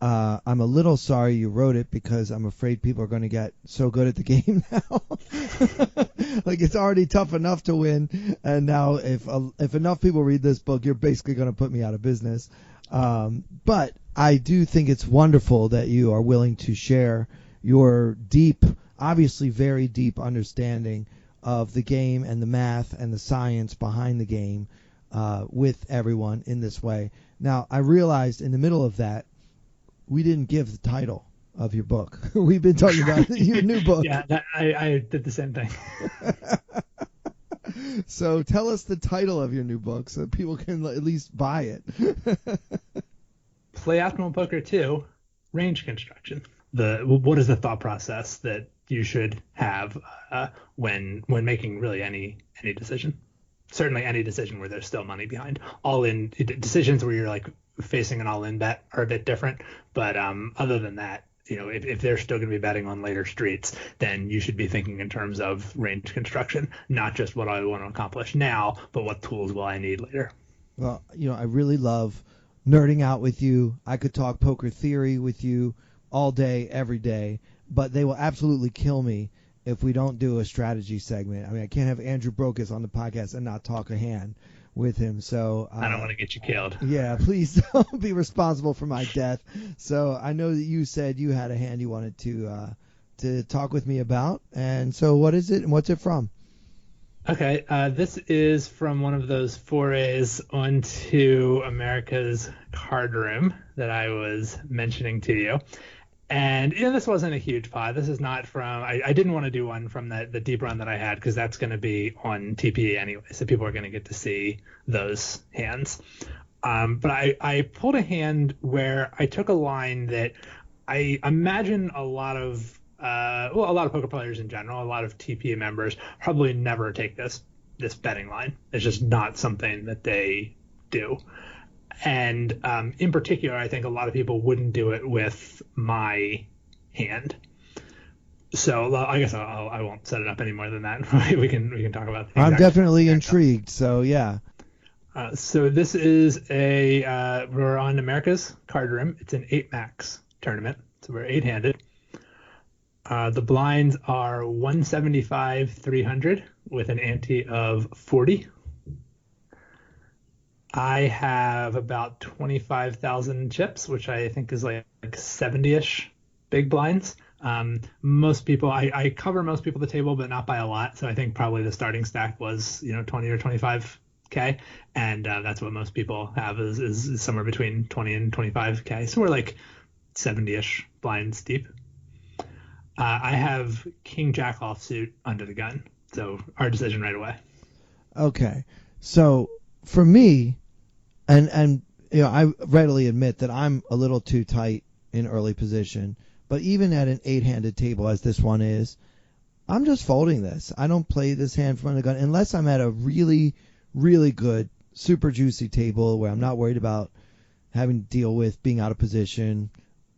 I'm a little sorry you wrote it because I'm afraid people are going to get so good at the game now. Like, it's already tough enough to win, and now if enough people read this book, you're basically going to put me out of business. But I do think it's wonderful that you are willing to share your deep, obviously very deep understanding of the game and the math and the science behind the game with everyone in this way. Now, I realized in the middle of that, we didn't give the title of your book. We've been talking about your new book. Yeah, I did the same thing. So tell us the title of your new book so people can at least buy it. Play Optimal Poker 2, Range Construction. What is the thought process that you should have when making really any decision? Certainly any decision where there's still money behind. All-in decisions where you're like facing an all-in bet are a bit different, but other than that, if they're still going to be betting on later streets, then you should be thinking in terms of range construction, not just what I want to accomplish now, but what tools will I need later. Well, I really love nerding out with you. I could talk poker theory with you all day, every day, but they will absolutely kill me if we don't do a strategy segment. I mean, I can't have Andrew Brokos on the podcast and not talk a hand with him. So I don't want to get you killed. Yeah, please don't be responsible for my death. So I know that you said you had a hand you wanted to talk with me about. And so what is it and what's it from? Okay, this is from one of those forays onto America's card room that I was mentioning to you. And this wasn't a huge pod. This is not from. I didn't want to do one from the deep run that I had because that's going to be on TP anyway, so people are going to get to see those hands. But I pulled a hand where I took a line that I imagine a lot of poker players in general, a lot of TP members probably never take this betting line. It's just not something that they do. And in particular, I think a lot of people wouldn't do it with my hand. So I guess I won't set it up any more than that. we can talk about. I'm definitely intrigued. So yeah. So this is we're on America's card room. It's an 8-max tournament, so we're 8-handed. The blinds are 175, 300 with an ante of 40. I have about 25,000 chips, which I think is like 70-ish big blinds. Most people, I cover most people at the table, but not by a lot. So I think probably the starting stack was 20 or 25K, and that's what most people have is somewhere between 20 and 25K. So we're like 70-ish blinds deep. I have King Jack offsuit under the gun, so our decision right away. Okay, so for me. And I readily admit that I'm a little too tight in early position, but even at an 8-handed table as this one is, I'm just folding this. I don't play this hand from under the gun unless I'm at a really, really good, super juicy table where I'm not worried about having to deal with being out of position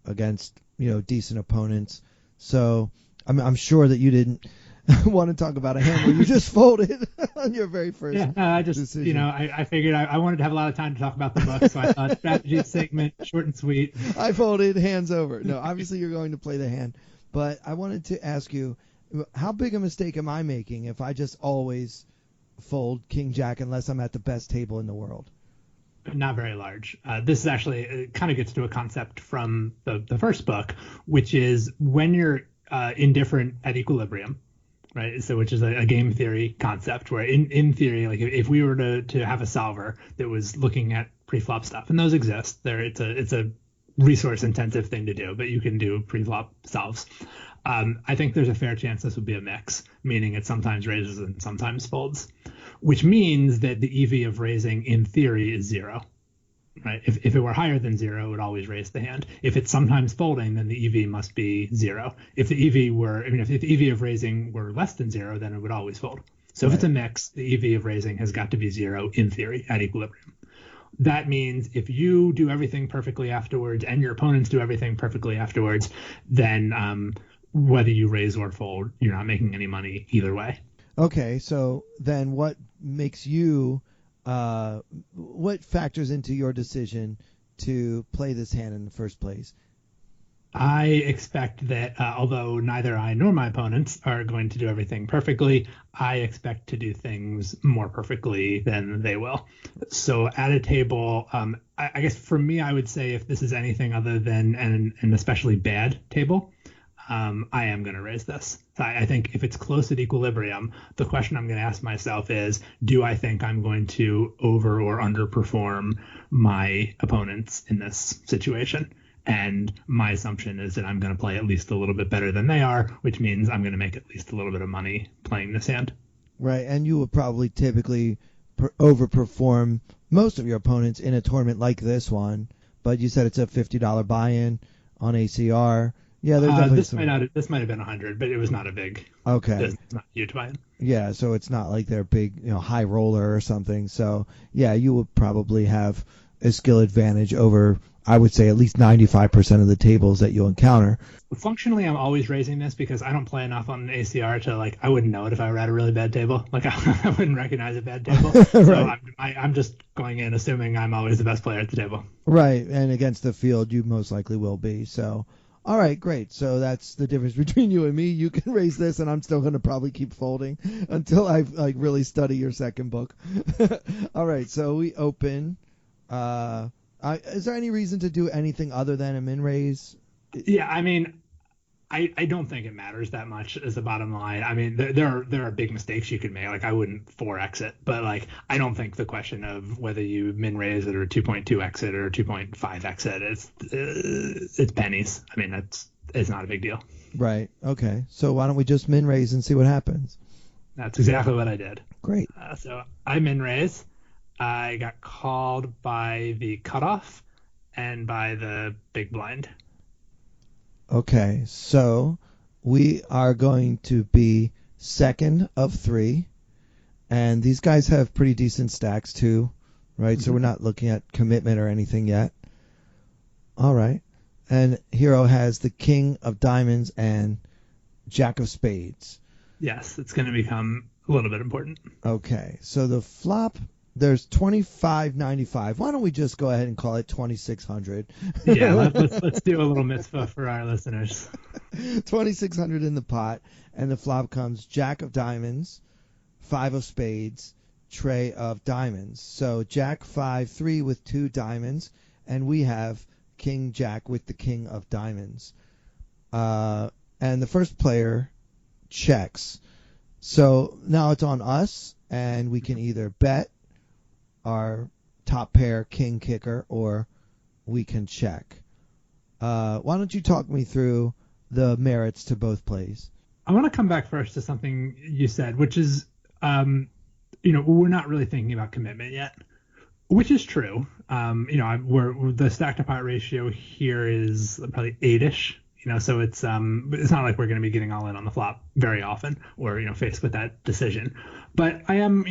against decent opponents. So I'm sure that you didn't want to talk about a hand where you just folded on your very first I just decision. I figured I wanted to have a lot of time to talk about the book, so I thought strategy segment, short and sweet. I folded, hands over. No, obviously you're going to play the hand, but I wanted to ask you, how big a mistake am I making if I just always fold King Jack unless I'm at the best table in the world? Not very large. This is actually, it kind of gets to a concept from the first book, which is when you're indifferent at equilibrium, right? So which is a game theory concept where in theory, like if we were to have a solver that was looking at pre-flop stuff, and those exist, it's a resource intensive thing to do, but you can do pre-flop solves. I think there's a fair chance this would be a mix, meaning it sometimes raises and sometimes folds, which means that the EV of raising in theory is 0. Right? If it were higher than 0, it would always raise the hand. If it's sometimes folding, then the EV must be 0. If the EV of raising were less than 0, then it would always fold. So If it's a mix, the EV of raising has got to be 0 in theory at equilibrium. That means if you do everything perfectly afterwards and your opponents do everything perfectly afterwards, then whether you raise or fold, you're not making any money either way. Okay, so then what makes you what factors into your decision to play this hand in the first place? I expect that although neither I nor my opponents are going to do everything perfectly, I expect to do things more perfectly than they will. So at a table, I guess for me, I would say if this is anything other than an especially bad table, I am going to raise this. So I think if it's close at equilibrium, the question I'm going to ask myself is, do I think I'm going to over or underperform my opponents in this situation? And my assumption is that I'm going to play at least a little bit better than they are, which means I'm going to make at least a little bit of money playing this hand. Right, and you would probably typically overperform most of your opponents in a tournament like this one. But you said it's a $50 buy-in on ACR. Yeah, there's definitely this might have been 100, but it was not a big. Okay. It's not a huge buy-in. Yeah, so it's not like they're big, high roller or something. So yeah, you would probably have a skill advantage over, I would say, at least 95% of the tables that you'll encounter. Functionally, I'm always raising this because I don't play enough on ACR to I wouldn't know it if I were at a really bad table. I wouldn't recognize a bad table. Right. So I'm just going in assuming I'm always the best player at the table. Right, and against the field, you most likely will be. So, all right, great. So that's the difference between you and me. You can raise this, and I'm still going to probably keep folding until I really study your second book. All right, so we open. Is there any reason to do anything other than a min raise? Yeah, I mean, I don't think it matters that much as the bottom line. I mean, there are big mistakes you could make. I wouldn't 4x it, but I don't think the question of whether you min raise it or 2.2x it or 2.5x it, it's pennies. I mean, it's not a big deal. Right. Okay. So why don't we just min raise and see what happens? That's exactly what I did. Great. So I min raise. I got called by the cutoff and by the big blind. Okay, so we are going to be second of 3, and these guys have pretty decent stacks too, right? Mm-hmm. So we're not looking at commitment or anything yet. All right, and Hero has the king of diamonds and jack of spades. Yes, it's going to become a little bit important. Okay, so the flop, there's 25.95. Why don't we just go ahead and call it 2,600? Yeah, let's do a little mitzvah for our listeners. 2,600 in the pot, and the flop comes jack of diamonds, 5 of spades, tray of diamonds. So jack 5-3 with 2 diamonds, and we have king jack with the king of diamonds. And the first player checks. So now it's on us, and we can either bet our top pair king kicker, or we can check. Why don't you talk me through the merits to both plays? I want to come back first to something you said, which is, we're not really thinking about commitment yet, which is true. The stack to pot ratio here is probably 8-ish. So it's not like we're going to be getting all in on the flop very often, or faced with that decision. But I am,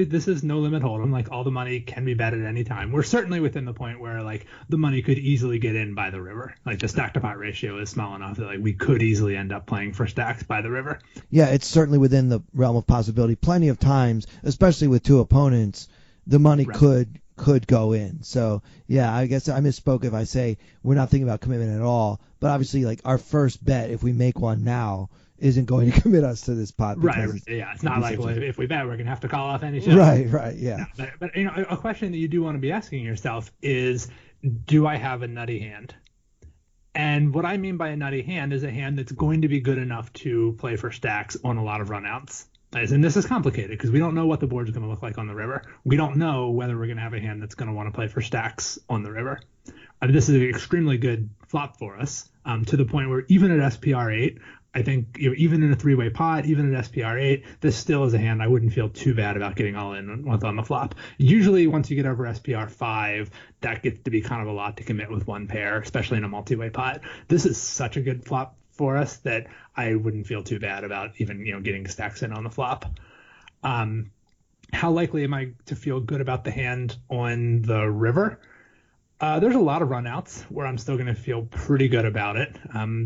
this is no limit hold'em. All the money can be bet at any time. We're certainly within the point where the money could easily get in by the river. The stack to pot ratio is small enough that we could easily end up playing for stacks by the river. Yeah, it's certainly within the realm of possibility. Plenty of times, especially with 2 opponents, the money could go in. So yeah, I guess I misspoke if I say we're not thinking about commitment at all. But obviously, our first bet, if we make one now, isn't going to commit us to this pot. Right. Yeah. It's not if we bet, we're going to have to call off any show. Right. Yeah. No, but a question that you do want to be asking yourself is, do I have a nutty hand? And what I mean by a nutty hand is a hand that's going to be good enough to play for stacks on a lot of runouts. And this is complicated because we don't know what the board's going to look like on the river. We don't know whether we're going to have a hand that's going to want to play for stacks on the river. This is an extremely good flop for us, to the point where even at SPR 8, I think even in a 3-way pot, even at SPR 8, this still is a hand I wouldn't feel too bad about getting all in with on the flop. Usually once you get over SPR 5, that gets to be kind of a lot to commit with one pair, especially in a multi-way pot. This is such a good flop for us that I wouldn't feel too bad about even getting stacks in on the flop. How likely am I to feel good about the hand on the river? There's a lot of runouts where I'm still going to feel pretty good about it.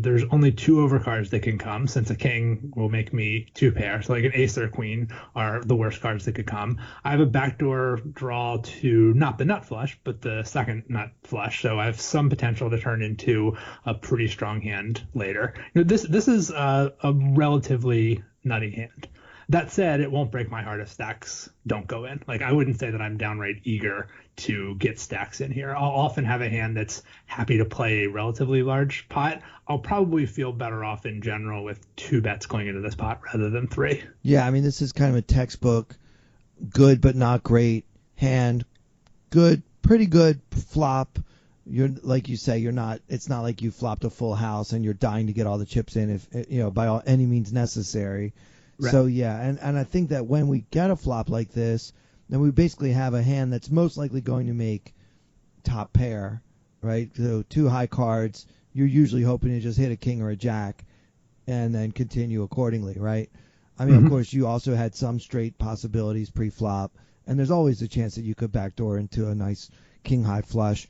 There's only 2 overcards that can come, since a king will make me 2 pair. So like an ace or a queen are the worst cards that could come. I have a backdoor draw to not the nut flush, but the second nut flush. So I have some potential to turn into a pretty strong hand later. This is a relatively nutty hand. That said, it won't break my heart if stacks don't go in. Like, I wouldn't say that I'm downright eager to get stacks in here. I'll often have a hand that's happy to play a relatively large pot. I'll probably feel better off in general with 2 bets going into this pot rather than 3. Yeah, I mean, this is kind of a textbook good but not great hand. Good, pretty good flop. You're, like you say, it's not like you flopped a full house and you're dying to get all the chips in, if by any means necessary. Right. So yeah, and I think that when we get a flop like this, then we basically have a hand that's most likely going to make top pair, right? So 2 high cards, you're usually hoping to just hit a king or a jack, and then continue accordingly, right? I mean, Of course, you also had some straight possibilities pre-flop, and there's always a chance that you could backdoor into a nice king high flush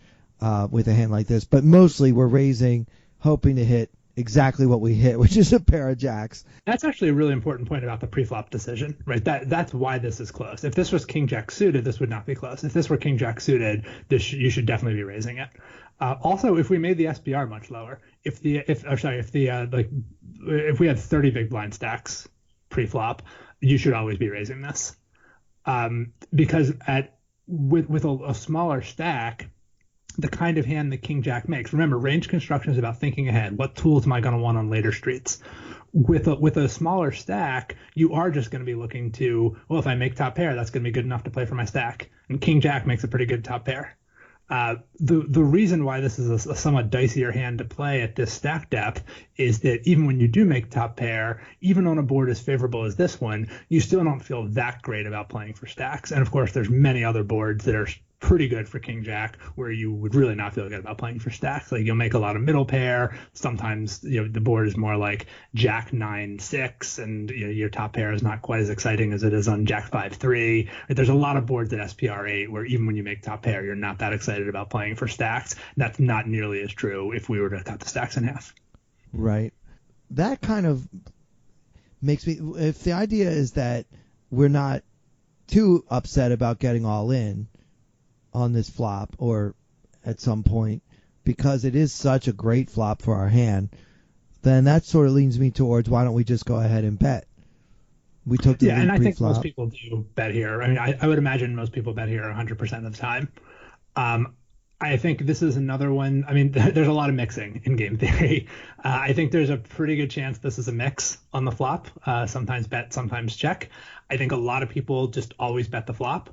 with a hand like this. But mostly we're raising, hoping to hit exactly what we hit, which is a pair of jacks. That's actually a really important point about the pre-flop decision, right? That's why this is close. If this was king jack suited, this would not be close. If this were king jack suited, you should definitely be raising it. Also, if we made the SPR much lower, if we had 30 big blind stacks pre-flop, you should always be raising this, because with a smaller stack, the kind of hand that king jack makes. Remember, range construction is about thinking ahead. What tools am I going to want on later streets? With a smaller stack, you are just going to be looking to, well, if I make top pair, that's going to be good enough to play for my stack. And king jack makes a pretty good top pair. The reason why this is a somewhat dicier hand to play at this stack depth is that even when you do make top pair, even on a board as favorable as this one, you still don't feel that great about playing for stacks. And of course, there's many other boards that are pretty good for king jack where you would really not feel good about playing for stacks. Like, you'll make a lot of middle pair. Sometimes the board is more like jack 9-6, and your top pair is not quite as exciting as it is on jack 5-3. There's a lot of boards at SPR 8 where even when you make top pair, you're not that excited about playing for stacks. That's not nearly as true if we were to cut the stacks in half. Right. That kind of makes me, if the idea is that we're not too upset about getting all in on this flop or at some point, because it is such a great flop for our hand, then that sort of leans me towards, why don't we just go ahead and bet? We took the lead and I pre-flop. think most people do bet here. I mean, I would imagine most people bet here 100% of the time. I think this is another one. I mean, there's a lot of mixing in game theory. I think there's a pretty good chance this is a mix on the flop. Sometimes bet, sometimes check. I think a lot of people just always bet the flop,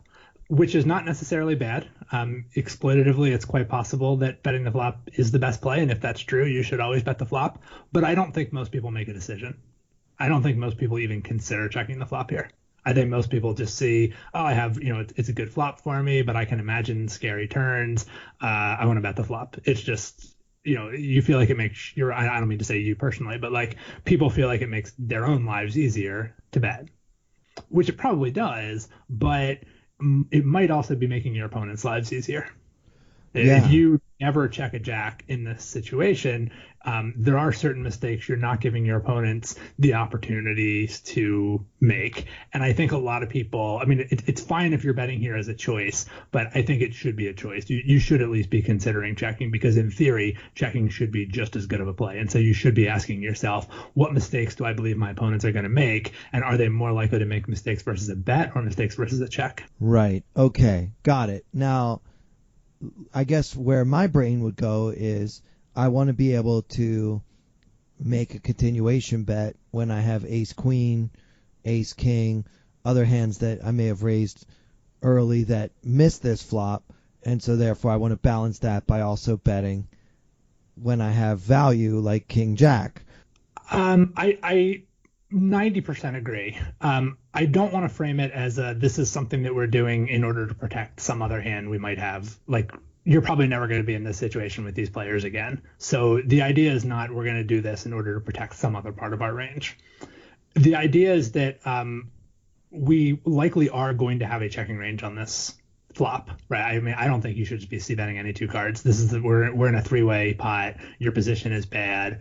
which is not necessarily bad. Exploitatively, it's quite possible that betting the flop is the best play, and if that's true, you should always bet the flop. But I don't think most people make a decision. I don't think most people even consider checking the flop here. I think most people just see, oh, I have, it's a good flop for me, but I can imagine scary turns. I want to bet the flop. It's just, you feel like it makes I don't mean to say you personally, but like, people feel like it makes their own lives easier to bet, which it probably does, but it might also be making your opponent's lives easier. Yeah. If you never check a jack in this situation, there are certain mistakes you're not giving your opponents the opportunities to make. And I think a lot of people, I mean, it's fine if you're betting here as a choice, but I think it should be a choice. You should at least be considering checking, because in theory, checking should be just as good of a play. And so you should be asking yourself, what mistakes do I believe my opponents are going to make? And are they more likely to make mistakes versus a bet or mistakes versus a check? Right. Okay. Got it. Now, I guess where my brain would go is, I want to be able to make a continuation bet when I have ace queen, ace king, other hands that I may have raised early that missed this flop, and so therefore I want to balance that by also betting when I have value like king jack. I 90% agree. I don't want to frame it as this is something that we're doing in order to protect some other hand we might have. Like, you're probably never going to be in this situation with these players again. So the idea is not we're going to do this in order to protect some other part of our range. The idea is that we likely are going to have a checking range on this flop, right? I mean, I don't think you should just be c-betting any two cards. We're in a three-way pot. Your position is bad.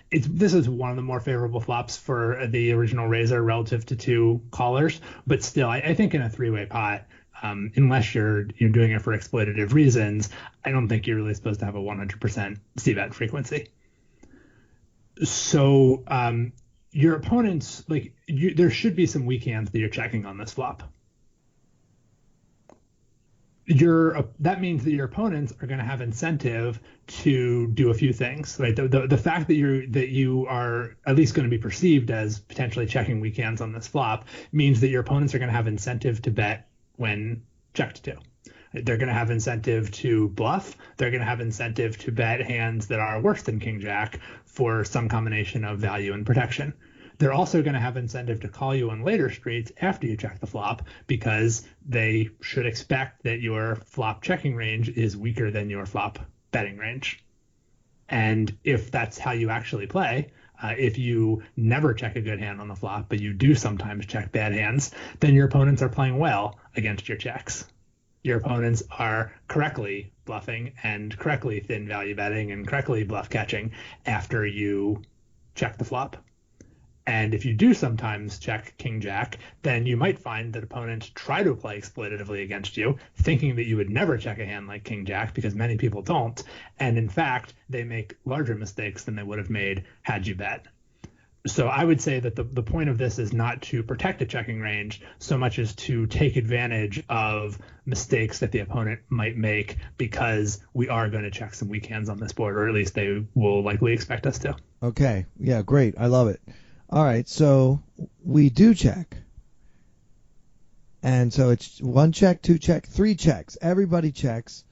This is one of the more favorable flops for the original raiser relative to two callers, but still, I think in a three-way pot, unless you're doing it for exploitative reasons, I don't think you're really supposed to have a 100% c-bet frequency. So your opponents, there should be some weak hands that you're checking on this flop. That means that your opponents are going to have incentive to do a few things, right? The fact that you are at least going to be perceived as potentially checking weak hands on this flop means that your opponents are going to have incentive to bet when checked to. They're going to have incentive to bluff. They're going to have incentive to bet hands that are worse than king jack for some combination of value and protection. They're also going to have incentive to call you on later streets after you check the flop, because they should expect that your flop checking range is weaker than your flop betting range. And if that's how you actually play, if you never check a good hand on the flop, but you do sometimes check bad hands, then your opponents are playing well against your checks. Your opponents are correctly bluffing and correctly thin value betting and correctly bluff catching after you check the flop. And if you do sometimes check king jack, then you might find that opponents try to play exploitatively against you, thinking that you would never check a hand like king jack, because many people don't. And in fact, they make larger mistakes than they would have made had you bet. So I would say that the point of this is not to protect a checking range so much as to take advantage of mistakes that the opponent might make, because we are going to check some weak hands on this board, or at least they will likely expect us to. Okay. Yeah, great. I love it. All right, so we do check. And so it's 1 check, 2 check, 3 checks. Everybody checks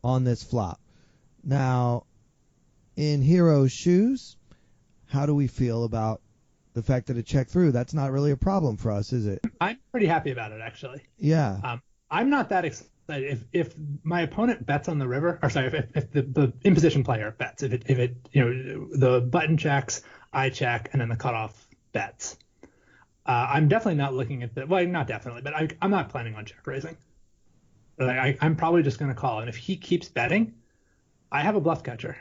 on this flop. Now, in Hero's shoes, how do we feel about the fact that it checked through? That's not really a problem for us, is it? I'm pretty happy about it, actually. Yeah. I'm not that excited. If my opponent bets on the river, or sorry, if the imposition player bets, if it the button checks, I check, and then the cutoff bets, I'm definitely not looking at the, well, not definitely, but I'm not planning on check raising. I'm probably just going to call, and if he keeps betting, I have a bluff catcher.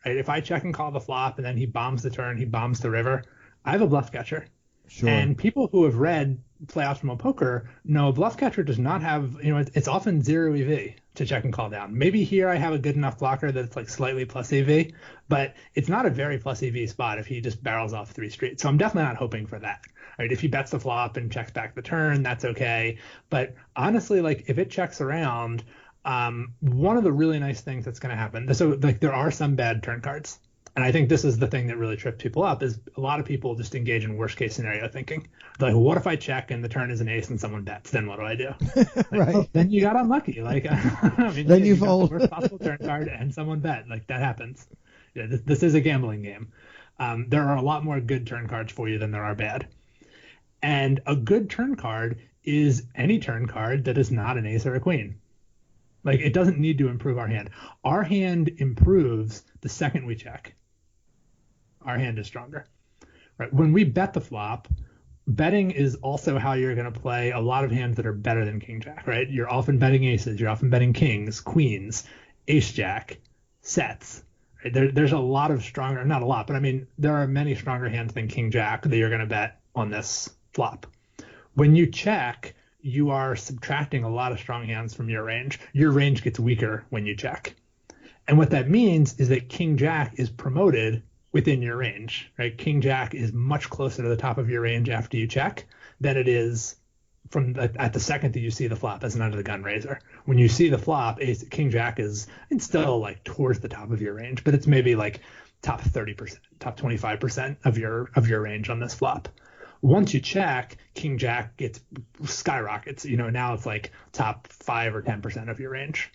Right? If I check and call the flop, and then he bombs the turn, he bombs the river, I have a bluff catcher. Sure. And people who have read Play Optimal Poker know a bluff catcher does not have, it's often 0 EV to check and call down. Maybe here I have a good enough blocker that it's like slightly plus EV, but it's not a very plus EV spot if he just barrels off 3 streets. So I'm definitely not hoping for that. Right? If he bets the flop and checks back the turn, that's okay. But honestly, if it checks around, one of the really nice things that's going to happen, so there are some bad turn cards. And I think this is the thing that really tripped people up, is a lot of people just engage in worst case scenario thinking. They're like, what if I check and the turn is an ace and someone bets? Then what do I do? Right. Oh, then you got unlucky. Then you fold. Got the worst possible turn card and someone bet. That happens. Yeah, this is a gambling game. There are a lot more good turn cards for you than there are bad. And a good turn card is any turn card that is not an ace or a queen. It doesn't need to improve our hand. Our hand improves the second we check. Our hand is stronger. Right? When we bet the flop, betting is also how you're going to play a lot of hands that are better than king jack, right? You're often betting aces, you're often betting kings, queens, ace jack, sets. Right? There's a lot of stronger, not a lot, but I mean, there are many stronger hands than king jack that you're going to bet on this flop. When you check, you are subtracting a lot of strong hands from your range. Your range gets weaker when you check. And what that means is that king jack is promoted within your range, right? King jack is much closer to the top of your range after you check than it is at the second that you see the flop as an under the gun raiser. When you see the flop, king jack it's still towards the top of your range, but it's maybe top 30%, top 25% of your range on this flop. Once you check, king jack skyrockets. Now it's top 5 or 10% of your range.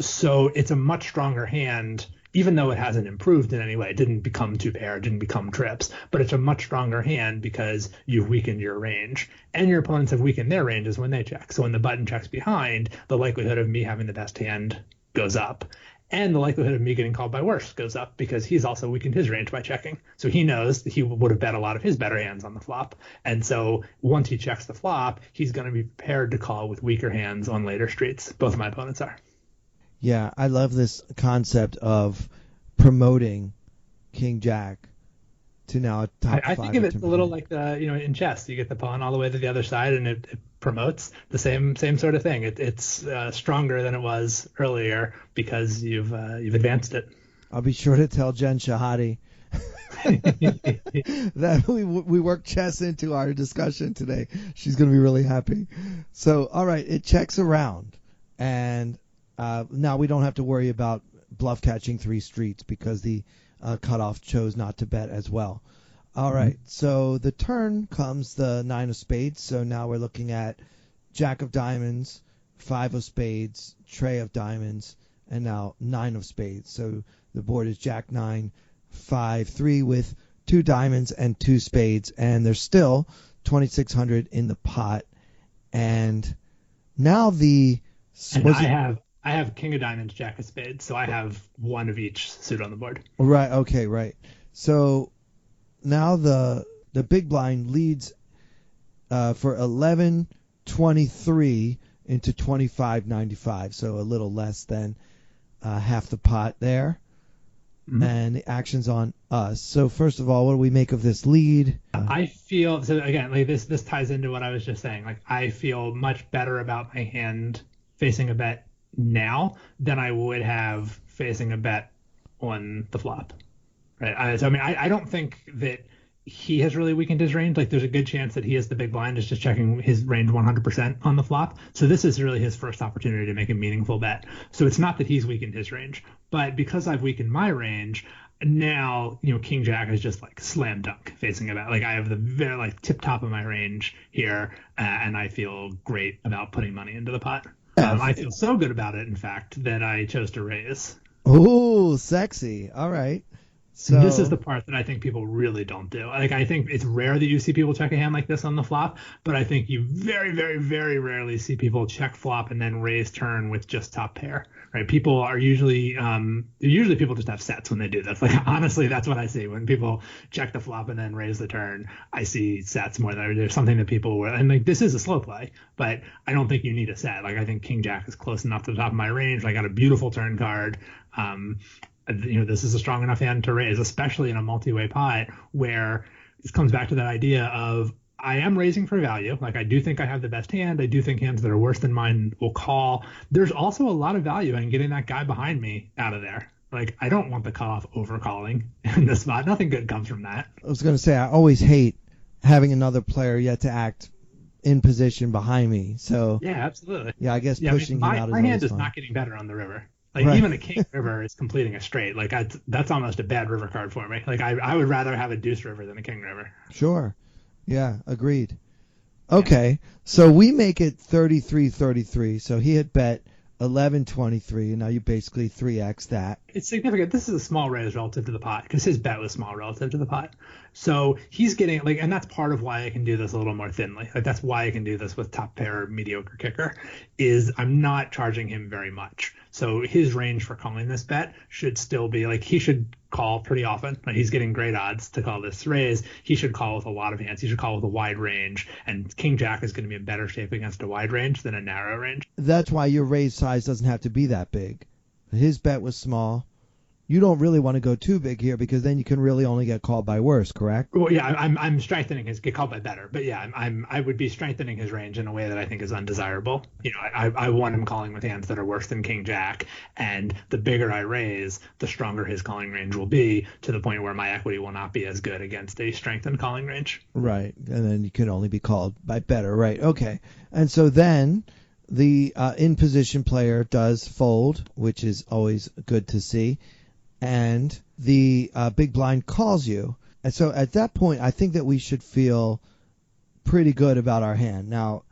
So it's a much stronger hand, even though it hasn't improved in any way. It didn't become 2 pair, it didn't become trips, but it's a much stronger hand because you've weakened your range, and your opponents have weakened their ranges when they check. So when the button checks behind, the likelihood of me having the best hand goes up. And the likelihood of me getting called by worse goes up because he's also weakened his range by checking. So he knows that he would have bet a lot of his better hands on the flop. And so once he checks the flop, he's going to be prepared to call with weaker hands on later streets. Both of my opponents are. Yeah, I love this concept of promoting King Jack to now a top I 5 think of it a little 10%. like in chess, you get the pawn all the way to the other side, and it promotes the same sort of thing. It's stronger than it was earlier because you've advanced it. I'll be sure to tell Jen Shahadi that we worked chess into our discussion today. She's going to be really happy. So, all right, it checks around, and now we don't have to worry about bluff catching 3 streets because the cutoff chose not to bet as well. All right, so the turn comes the 9 of spades. So now we're looking at Jack of diamonds, 5 of spades, Trey of diamonds, and now 9 of spades. So the board is Jack 9, 5, 3 with 2 diamonds and 2 spades, and there's still 2,600 in the pot. And now I have king of diamonds, jack of spades, so I have one of each suit on the board. Right. Okay. Right. So now the big blind leads for 11.23 into 25.95, so a little less than half the pot there. Mm-hmm. And the action's on us. So first of all, what do we make of this lead? I feel so again, like this ties into what I was just saying. Like I feel much better about my hand facing a bet now than I would have facing a bet on the flop. Right. I don't think that he has really weakened his range. Like there's a good chance that he is the big blind is just checking his range 100% on the flop. So this is really his first opportunity to make a meaningful bet. So it's not that he's weakened his range, but because I've weakened my range, now King Jack is just like slam dunk facing a bet. Like I have the very like tip top of my range here, and I feel great about putting money into the pot. I feel so good about it, in fact, that I chose to raise. Oh, sexy. All right. So this is the part that I think people really don't do. Like I think it's rare that you see people check a hand like this on the flop, but I think you very, very, very rarely see people check flop and then raise turn with just top pair. Right? People are usually people just have sets when they do this. Like honestly, that's what I see when people check the flop and then raise the turn. I see sets more than there's something that people will, and like this is a slow play, but I don't think you need a set. Like I think King Jack is close enough to the top of my range. I got a beautiful turn card. This is a strong enough hand to raise, especially in a multi-way pot where this comes back to that idea of I am raising for value. Like I do think I have the best hand. I do think hands that are worse than mine will call. There's also a lot of value in getting that guy behind me out of there. Like I don't want the cutoff over calling in this spot. Nothing good comes from that. I was going to say, I always hate having another player yet to act in position behind me. So yeah, absolutely. Yeah, I guess pushing him out is my hand is fun. not getting better on the river. Like right. Even the king river is completing a straight. Like that's almost a bad river card for me. Like I would rather have a deuce river than a king river. Sure. Yeah, agreed. Okay, so we make it 33-33. So he had bet 11-23, and now you basically 3x that. It's significant. This is a small raise relative to the pot because his bet was small relative to the pot. So he's getting and that's part of why I can do this a little more thinly. Like that's why I can do this with top pair mediocre kicker is I'm not charging him very much. So his range for calling this bet should still be like he should call pretty often. Like he's getting great odds to call this raise. He should call with a lot of hands. He should call with a wide range. And King Jack is going to be in better shape against a wide range than a narrow range. That's why your raise size doesn't have to be that big. His bet was small. You don't really want to go too big here because then you can really only get called by worse, correct? Well, yeah, I'm strengthening his get called by better, but yeah, I would be strengthening his range in a way that I think is undesirable. I want him calling with hands that are worse than King Jack, and the bigger I raise, the stronger his calling range will be to the point where my equity will not be as good against a strengthened calling range. Right, and then you can only be called by better, right? Okay, and so then the in position player does fold, which is always good to see. And the big blind calls you. And so at that point, I think that we should feel pretty good about our hand. Now,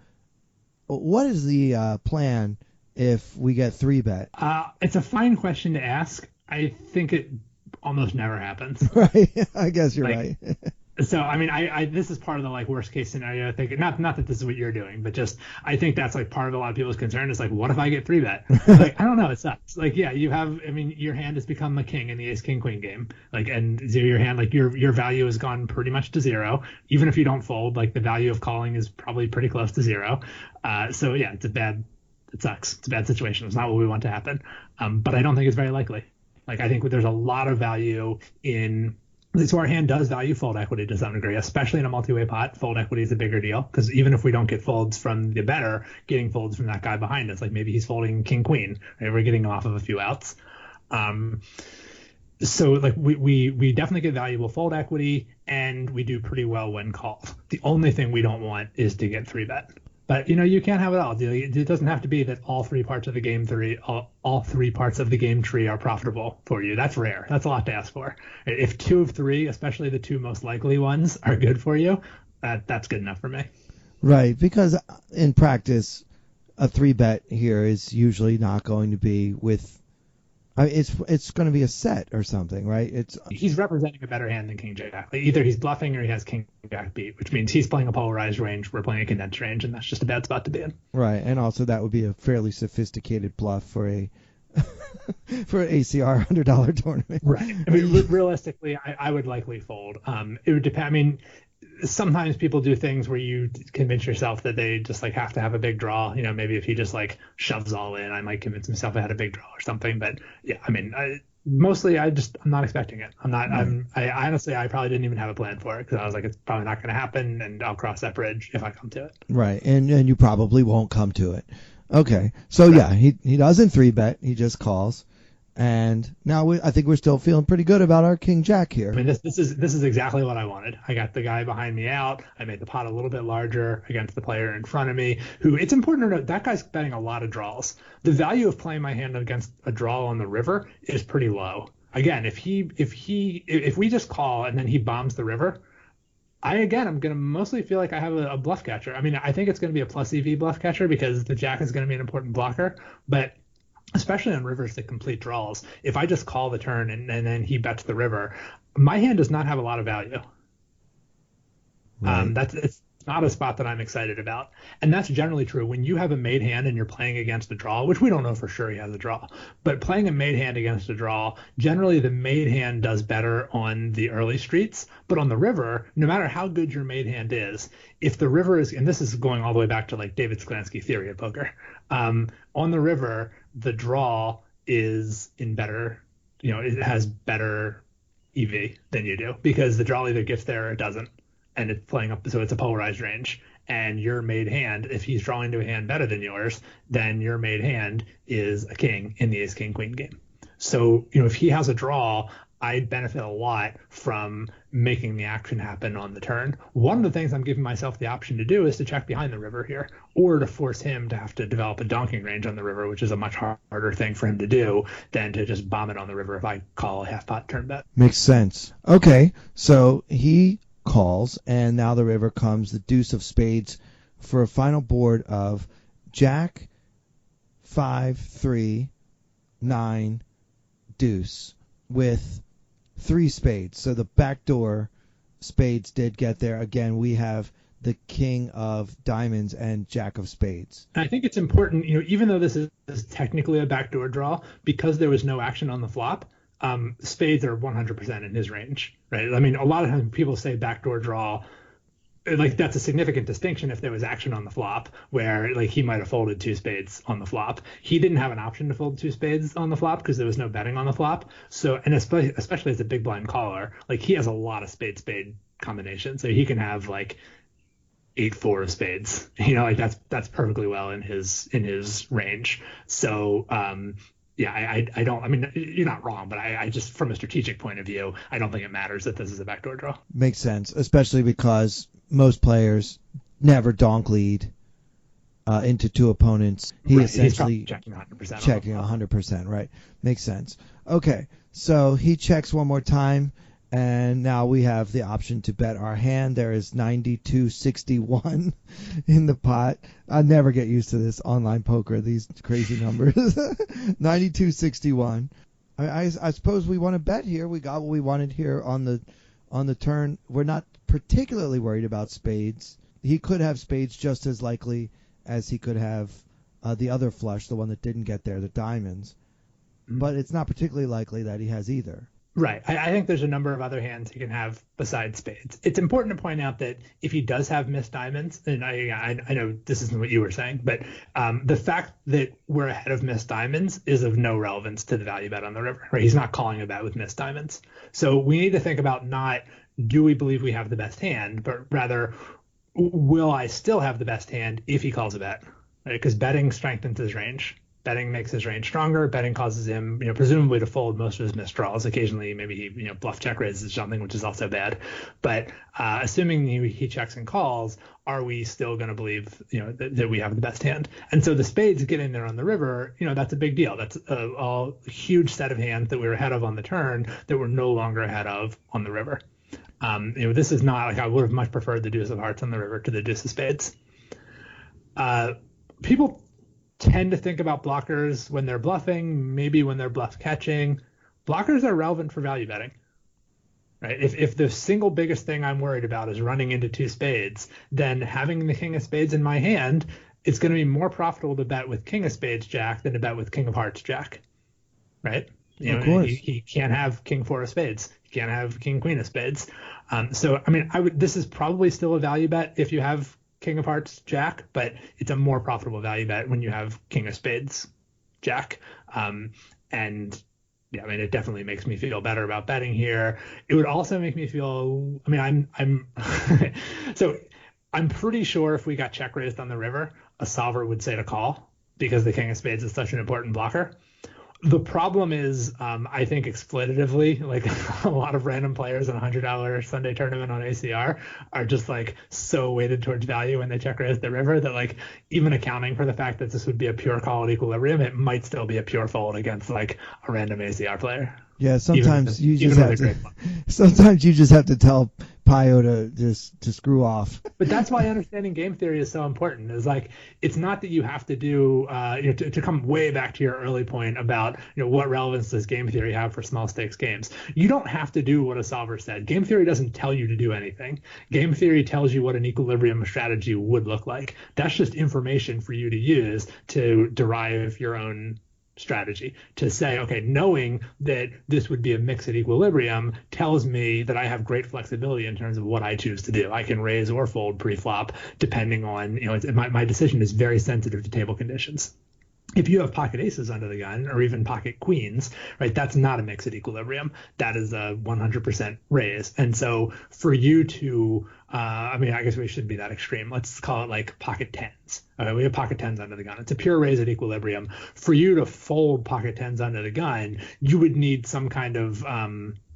what is the plan if we get 3-bet? It's a fine question to ask. I think it almost never happens. Right. I guess you're right. So I mean, I this is part of the like worst case scenario. I think not that this is what you're doing, but just I think that's like part of a lot of people's concern is like, what if I get 3-bet? Like I don't know, it sucks. Like yeah, you have. I mean, your hand has become a king in the ace king queen game. Like and your hand like your value has gone pretty much to zero. Even if you don't fold, like the value of calling is probably pretty close to zero. So yeah, it sucks. It's a bad situation. It's not what we want to happen. But I don't think it's very likely. Like I think there's a lot of value in. So our hand does value fold equity to some degree, especially in a multi-way pot. Fold equity is a bigger deal because even if we don't get folds from the better, getting folds from that guy behind us, like maybe he's folding king queen, right? We're getting him off of a few outs. So like we definitely get valuable fold equity, and we do pretty well when called. The only thing we don't want is to get 3-bet. But you can't have it all. It doesn't have to be that all three parts of the game all three parts of the game tree are profitable for you. That's rare. That's a lot to ask for. If 2 of 3, especially the 2 most likely ones, are good for you, that's good enough for me. Right, because in practice, a 3-bet here is usually not going to be with. It's going to be a set or something, right? He's representing a better hand than King Jack. Like either he's bluffing or he has King Jack beat, which means he's playing a polarized range. We're playing a condensed range, and that's just a bad spot to be in. Right, and also that would be a fairly sophisticated bluff for a for an ACR $100 tournament. Right. I mean, realistically, I would likely fold. It would depend. I mean, sometimes people do things where you convince yourself that they just like have to have a big draw. Maybe if he just like shoves all in, I might convince myself I had a big draw or something. But yeah, I mean, mostly I'm not expecting it. I honestly, I probably didn't even have a plan for it because I was like, it's probably not going to happen, and I'll cross that bridge if I come to it. Right, and you probably won't come to it. Okay, so yeah, he doesn't 3-bet. He just calls. And now I think we're still feeling pretty good about our King Jack here. I mean, this is exactly what I wanted. I got the guy behind me out. I made the pot a little bit larger against the player in front of me, who it's important to note that guy's betting a lot of draws. The value of playing my hand against a draw on the river is pretty low. Again, if we just call and then he bombs the river, I'm going to mostly feel like I have a bluff catcher. I mean, I think it's going to be a plus EV bluff catcher because the Jack is going to be an important blocker, but especially on rivers that complete draws, if I just call the turn and then he bets the river, my hand does not have a lot of value. Right. It's not a spot that I'm excited about. And that's generally true. When you have a made hand and you're playing against a draw, which we don't know for sure he has a draw, but playing a made hand against a draw, generally the made hand does better on the early streets. But on the river, no matter how good your made hand is, if the river is, and this is going all the way back to like David Sklansky theory of poker, on the river, the draw is in better, it has better EV than you do because the draw either gets there or it doesn't. And it's playing up, so it's a polarized range. And your made hand, if he's drawing to a hand better than yours, then your made hand is a king in the ace king queen game. So, if he has a draw, I'd benefit a lot from making the action happen on the turn. One of the things I'm giving myself the option to do is to check behind the river here, or to force him to have to develop a donking range on the river, which is a much harder thing for him to do than to just bomb it on the river if I call a half pot turn bet. Makes sense. Okay, so he calls, and now the river comes the deuce of spades for a final board of Jack, 5, 3, 9, deuce with 3 spades. So the backdoor spades did get there. Again, we have the king of diamonds and jack of spades. I think it's important, even though this is technically a backdoor draw, because there was no action on the flop, spades are 100% in his range, right? I mean, a lot of times people say backdoor draw, like that's a significant distinction if there was action on the flop where like he might have folded 2 spades on the flop. He didn't have an option to fold 2 spades on the flop because there was no betting on the flop. So, and especially as a big blind caller, like he has a lot of spade combinations. So he can have like 8-4 of spades, like that's perfectly well in his range. So, yeah, I don't. I mean, you're not wrong, but I just, from a strategic point of view, I don't think it matters that this is a backdoor draw. Makes sense, especially because most players never donk lead into 2 opponents. He essentially checking 100%. Checking 100%, right? Makes sense. Okay, so he checks one more time, and now we have the option to bet our hand. There is 92.61 in the pot. I never get used to this online poker, these crazy numbers. 92.61. I suppose we want to bet here. We got what we wanted here on on the turn, we're not particularly worried about spades. He could have spades just as likely as he could have the other flush, the one that didn't get there, the diamonds. But it's not particularly likely that he has either. Right. I think there's a number of other hands he can have besides spades. It's important to point out that if he does have missed diamonds, and I know this isn't what you were saying, but the fact that we're ahead of missed diamonds is of no relevance to the value bet on the river. Right? He's not calling a bet with missed diamonds. So we need to think about not do we believe we have the best hand, but rather will I still have the best hand if he calls a bet? Right? Because betting strengthens his range. Betting makes his range stronger. Betting causes him, presumably to fold most of his missed draws. Occasionally, maybe he, bluff check raises something, which is also bad. But assuming he checks and calls, are we still going to believe, that we have the best hand? And so the spades getting there on the river, that's a big deal. That's a huge set of hands that we were ahead of on the turn that we're no longer ahead of on the river. This is not like I would have much preferred the deuce of hearts on the river to the deuce of spades. People tend to think about blockers when they're bluffing, maybe when they're bluff catching. Blockers are relevant for value betting, right? If the single biggest thing I'm worried about is running into two spades, then having the king of spades in my hand, it's going to be more profitable to bet with king of spades jack than to bet with king of hearts jack, right? Of course. He can't have king four of spades. He can't have king queen of spades. This is probably still a value bet if you have king of hearts jack, but it's a more profitable value bet when you have king of spades jack. It definitely makes me feel better about betting here. It would also make me feel, so I'm pretty sure if we got check raised on the river, a solver would say to call because the king of spades is such an important blocker. The problem is, I think exploitatively, like a lot of random players in a $100 Sunday tournament on ACR are just like so weighted towards value when they check raise the river that like even accounting for the fact that this would be a pure call at equilibrium, it might still be a pure fold against like a random ACR player. Yeah, sometimes you just have to tell Pio to screw off. But that's why understanding game theory is so important. Is like it's not that you have to do to come way back to your early point about what relevance does game theory have for small stakes games. You don't have to do what a solver said. Game theory doesn't tell you to do anything. Game theory tells you what an equilibrium strategy would look like. That's just information for you to use to derive your own strategy, to say, okay, knowing that this would be a mix at equilibrium tells me that I have great flexibility in terms of what I choose to do. I can raise or fold pre-flop depending on, my decision is very sensitive to table conditions. If you have pocket aces under the gun or even pocket queens, right, that's not a mix at equilibrium. That is a 100% raise. And so for you to, I guess we shouldn't be that extreme. Let's call it like pocket tens. Okay, we have pocket tens under the gun. It's a pure raise at equilibrium. For you to fold pocket tens under the gun, you would need some kind of,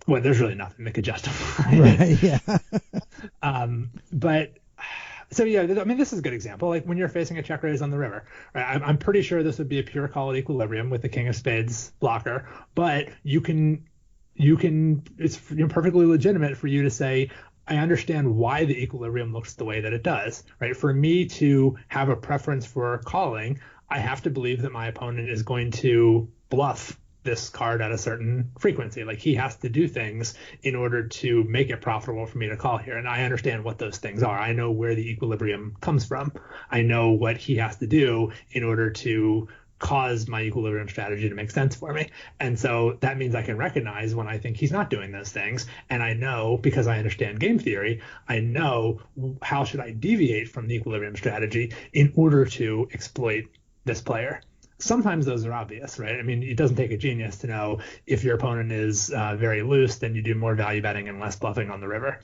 there's really nothing that could justify it. Right, yeah. So yeah, this is a good example. Like when you're facing a check raise on the river, right? I'm pretty sure this would be a pure call at equilibrium with the king of spades blocker. But it's perfectly legitimate for you to say, I understand why the equilibrium looks the way that it does, right? For me to have a preference for calling, I have to believe that my opponent is going to bluff this card at a certain frequency. Like he has to do things in order to make it profitable for me to call here. And I understand what those things are. I know where the equilibrium comes from. I know what he has to do in order to cause my equilibrium strategy to make sense for me. And so that means I can recognize when I think he's not doing those things. And I know, because I understand game theory, I know how should I deviate from the equilibrium strategy in order to exploit this player. Sometimes those are obvious, right? It doesn't take a genius to know if your opponent is very loose, then you do more value betting and less bluffing on the river.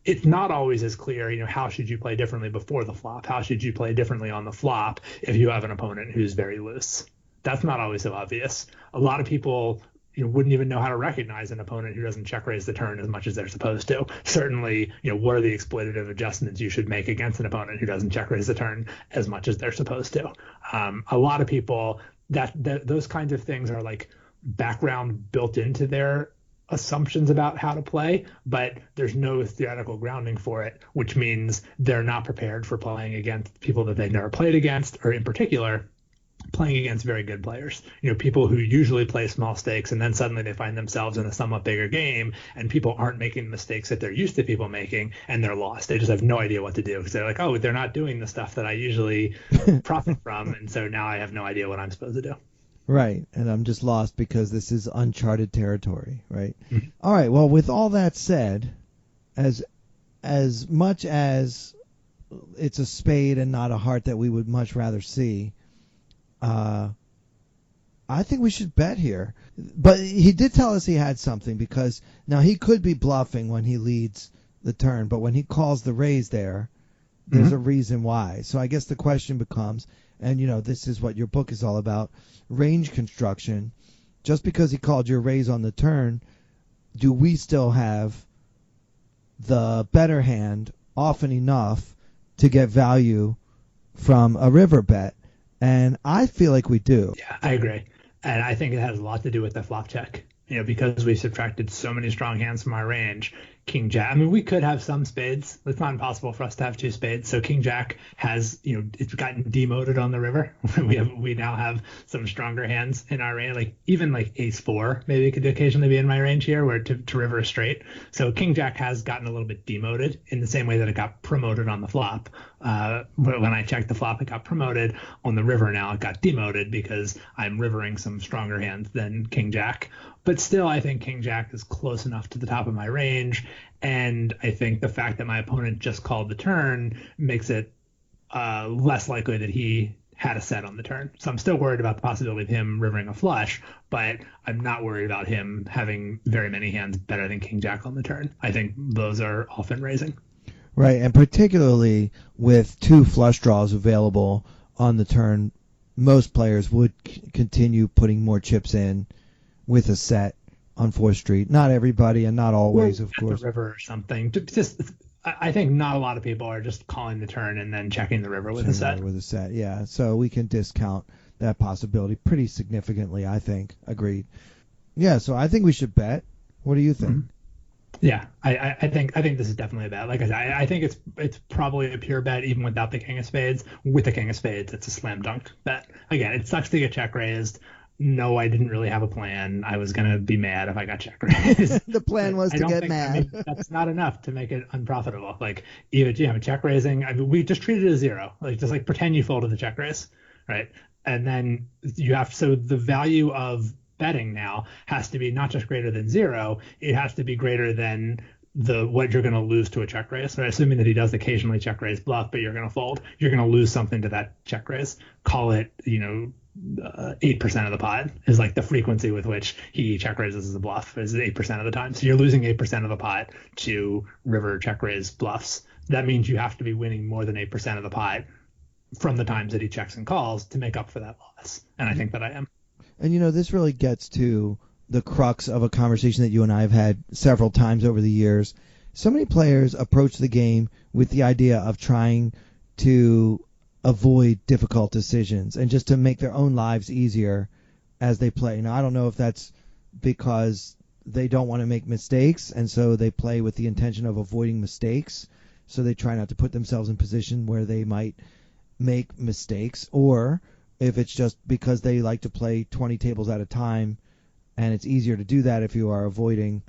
It's not always as clear, how should you play differently before the flop? How should you play differently on the flop if you have an opponent who's very loose? That's not always so obvious. A lot of people wouldn't even know how to recognize an opponent who doesn't check raise the turn as much as they're supposed to. Certainly, what are the exploitative adjustments you should make against an opponent who doesn't check raise the turn as much as they're supposed to? A lot of people, that those kinds of things are like background built into their assumptions about how to play, but there's no theoretical grounding for it, which means they're not prepared for playing against people that they've never played against, or in particular, playing against very good players, people who usually play small stakes, and then suddenly they find themselves in a somewhat bigger game, and people aren't making the mistakes that they're used to people making, and they're lost. They just have no idea what to do because they're like, oh, they're not doing the stuff that I usually profit from, and so now I have no idea what I'm supposed to do. Right, and I'm just lost because this is uncharted territory, right? Mm-hmm. All right, well, with all that said, as much as it's a spade and not a heart that we would much rather see, I think we should bet here. But he did tell us he had something, because now he could be bluffing when he leads the turn, but when he calls the raise there's a reason why. So I guess the question becomes, and this is what your book is all about, range construction. Just because he called your raise on the turn, do we still have the better hand often enough to get value from a river bet? And I feel like we do. Yeah, I agree. And I think it has a lot to do with the flop check. Because we subtracted so many strong hands from our range, King Jack. I mean, we could have some spades. It's not impossible for us to have two spades. So King Jack has, it's gotten demoted on the river. we now have some stronger hands in our range. Like even like Ace 4 maybe could occasionally be in my range here, where to river is straight. So King Jack has gotten a little bit demoted in the same way that it got promoted on the flop. When I checked the flop, it got promoted. On the river now, it got demoted because I'm rivering some stronger hands than King Jack. But still, I think King Jack is close enough to the top of my range. And I think the fact that my opponent just called the turn makes it less likely that he had a set on the turn. So I'm still worried about the possibility of him rivering a flush, but I'm not worried about him having very many hands better than King Jack on the turn. I think those are often raising. Right, and particularly with two flush draws available on the turn, most players would continue putting more chips in with a set on 4th Street. Not everybody, and not always, of course. The river or something. I think not a lot of people are just calling the turn and then checking the river with a set. With a set, yeah. So we can discount that possibility pretty significantly, I think. Agreed. Yeah, so I think we should bet. What do you think? Mm-hmm. Yeah, I think this is definitely a bet. Like I said, I think it's probably a pure bet even without the King of Spades. With the King of Spades, it's a slam dunk bet. Again, it sucks to get check raised. No, I didn't really have a plan. I was going to be mad if I got check raised. The plan was to get mad. That's not enough to make it unprofitable. Like, even check raising, we just treat it as zero. Like, just like pretend you folded the check raise, right? And then so the value of betting now has to be not just greater than zero, it has to be greater than what you're going to lose to a check raise. So assuming that he does occasionally check raise bluff, but you're going to fold, you're going to lose something to that check raise. Call it, 8% of the pot is like the frequency with which he check raises as a bluff is 8% of the time. So you're losing 8% of the pot to river check raise bluffs. That means you have to be winning more than 8% of the pot from the times that he checks and calls to make up for that loss. And I think that I am. And this really gets to the crux of a conversation that you and I have had several times over the years. So many players approach the game with the idea of trying to avoid difficult decisions and just to make their own lives easier as they play. Now, I don't know if that's because they don't want to make mistakes, and so they play with the intention of avoiding mistakes, so they try not to put themselves in position where they might make mistakes, or if it's just because they like to play 20 tables at a time, and it's easier to do that if you are avoiding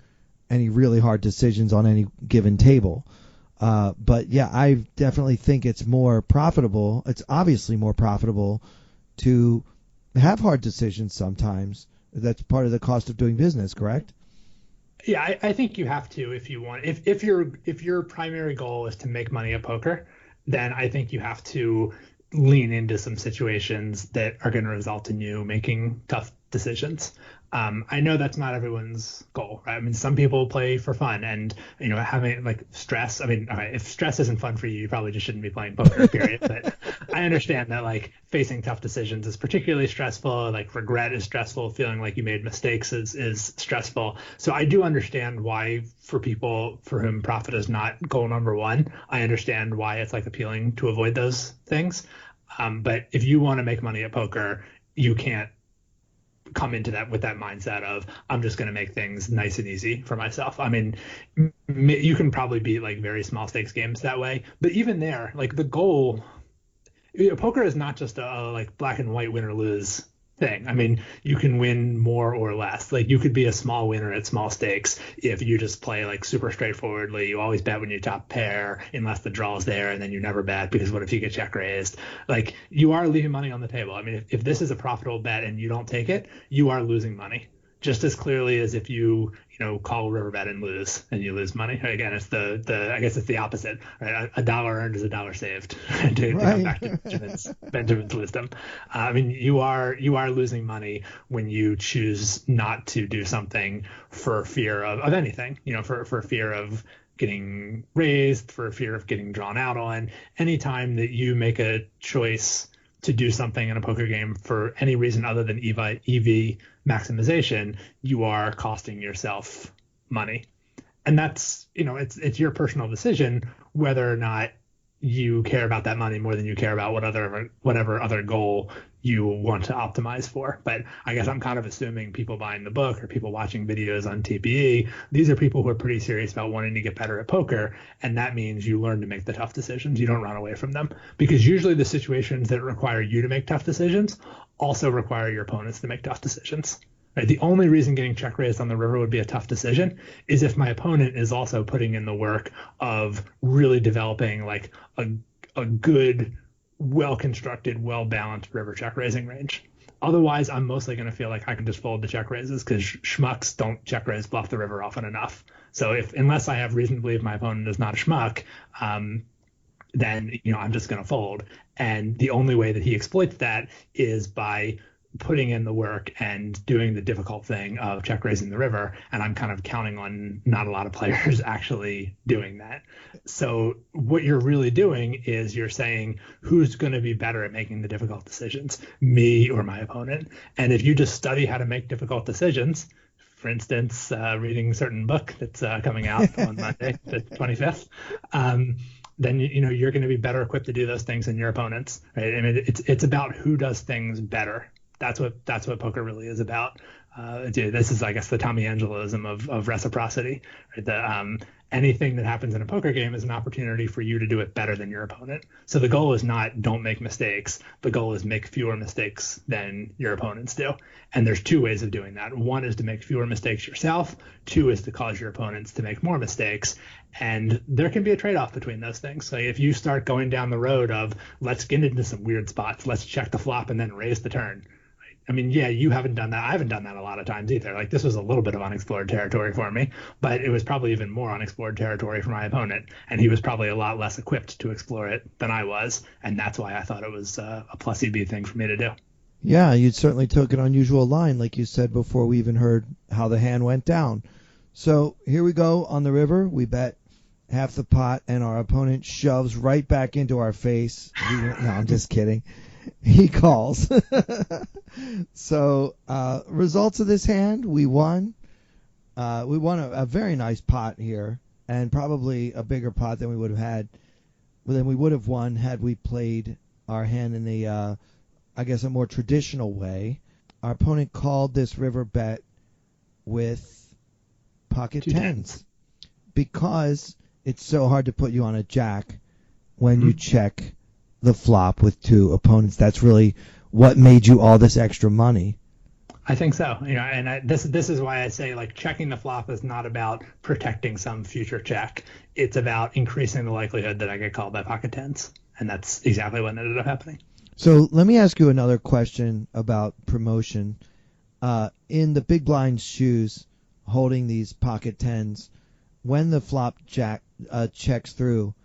any really hard decisions on any given table. But yeah, I definitely think it's more profitable. It's obviously more profitable to have hard decisions sometimes. That's part of the cost of doing business, correct? Yeah, I think you have to if you want. If your primary goal is to make money at poker, then I think you have to lean into some situations that are going to result in you making tough decisions. I know that's not everyone's goal, right? I mean, some people play for fun, and having like stress. I mean, all right, if stress isn't fun for you, you probably just shouldn't be playing poker, period. But I understand that like facing tough decisions is particularly stressful. Like regret is stressful. Feeling like you made mistakes is stressful. So I do understand why for people for whom profit is not goal number one, I understand why it's like appealing to avoid those things. But if you want to make money at poker, you can't come into that with that mindset of I'm just going to make things nice and easy for myself. I mean, you can probably beat like very small stakes games that way, but even there, like the goal, poker is not just a like black and white win or lose thing. I mean, you can win more or less. Like you could be a small winner at small stakes if you just play like super straightforwardly. You always bet when you top pair unless the draw is there, and then you never bet because what if you get check raised? Like you are leaving money on the table. I mean, if this is a profitable bet and you don't take it, you are losing money just as clearly as if you call a river bet and lose and you lose money. Again, it's the I guess it's the opposite. Right? A dollar earned is a dollar saved. to come back to Benjamin's wisdom. I mean, you are losing money when you choose not to do something for fear of anything. For fear of getting raised, for fear of getting drawn out on. Anytime that you make a choice to do something in a poker game for any reason other than EV maximization, you are costing yourself money. And that's, it's your personal decision whether or not you care about that money more than you care about whatever other goal you want to optimize for. But I guess I'm kind of assuming people buying the book or people watching videos on TPE, these are people who are pretty serious about wanting to get better at poker. And that means you learn to make the tough decisions. You don't run away from them, because usually the situations that require you to make tough decisions also require your opponents to make tough decisions. Right? The only reason getting check raised on the river would be a tough decision is if my opponent is also putting in the work of really developing like a good, well-constructed, well-balanced river check raising range. Otherwise, I'm mostly going to feel like I can just fold the check raises because schmucks don't check raise bluff the river often enough. So unless I have reason to believe my opponent is not a schmuck, then I'm just going to fold. And the only way that he exploits that is by putting in the work and doing the difficult thing of check raising the river. And I'm kind of counting on not a lot of players actually doing that. So what you're really doing is you're saying, who's going to be better at making the difficult decisions, me or my opponent? And if you just study how to make difficult decisions, for instance, reading a certain book that's coming out on Monday, the 25th, then you're going to be better equipped to do those things than your opponents. Right? I mean, it's about who does things better. That's what poker really is about. This is, I guess, the Tommy Angeloism of reciprocity. Right? Anything that happens in a poker game is an opportunity for you to do it better than your opponent. So the goal is not don't make mistakes. The goal is make fewer mistakes than your opponents do. And there's two ways of doing that. One is to make fewer mistakes yourself. Two is to cause your opponents to make more mistakes. And there can be a trade-off between those things. So if you start going down the road of let's get into some weird spots, let's check the flop and then raise the turn. I mean, yeah, you haven't done that. I haven't done that a lot of times either. Like this was a little bit of unexplored territory for me, but it was probably even more unexplored territory for my opponent. And he was probably a lot less equipped to explore it than I was. And that's why I thought it was a plus EB thing for me to do. Yeah, you certainly took an unusual line, like you said before we even heard how the hand went down. So here we go on the river. We bet half the pot, and our opponent shoves right back into our face. No, I'm just kidding. He calls. So results of this hand, we won. We won a very nice pot here, and probably a bigger pot than we would have won had we played our hand in the I guess a more traditional way. Our opponent called this river bet with pocket tens because it's so hard to put you on a jack when you check the flop with two opponents. That's really what made you all this extra money. I think so. And this is why I say like checking the flop is not about protecting some future check. It's about increasing the likelihood that I get called by pocket tens. And that's exactly what ended up happening. So let me ask you another question about promotion. In the big blind's shoes, holding these pocket tens, when the flop jack checks through,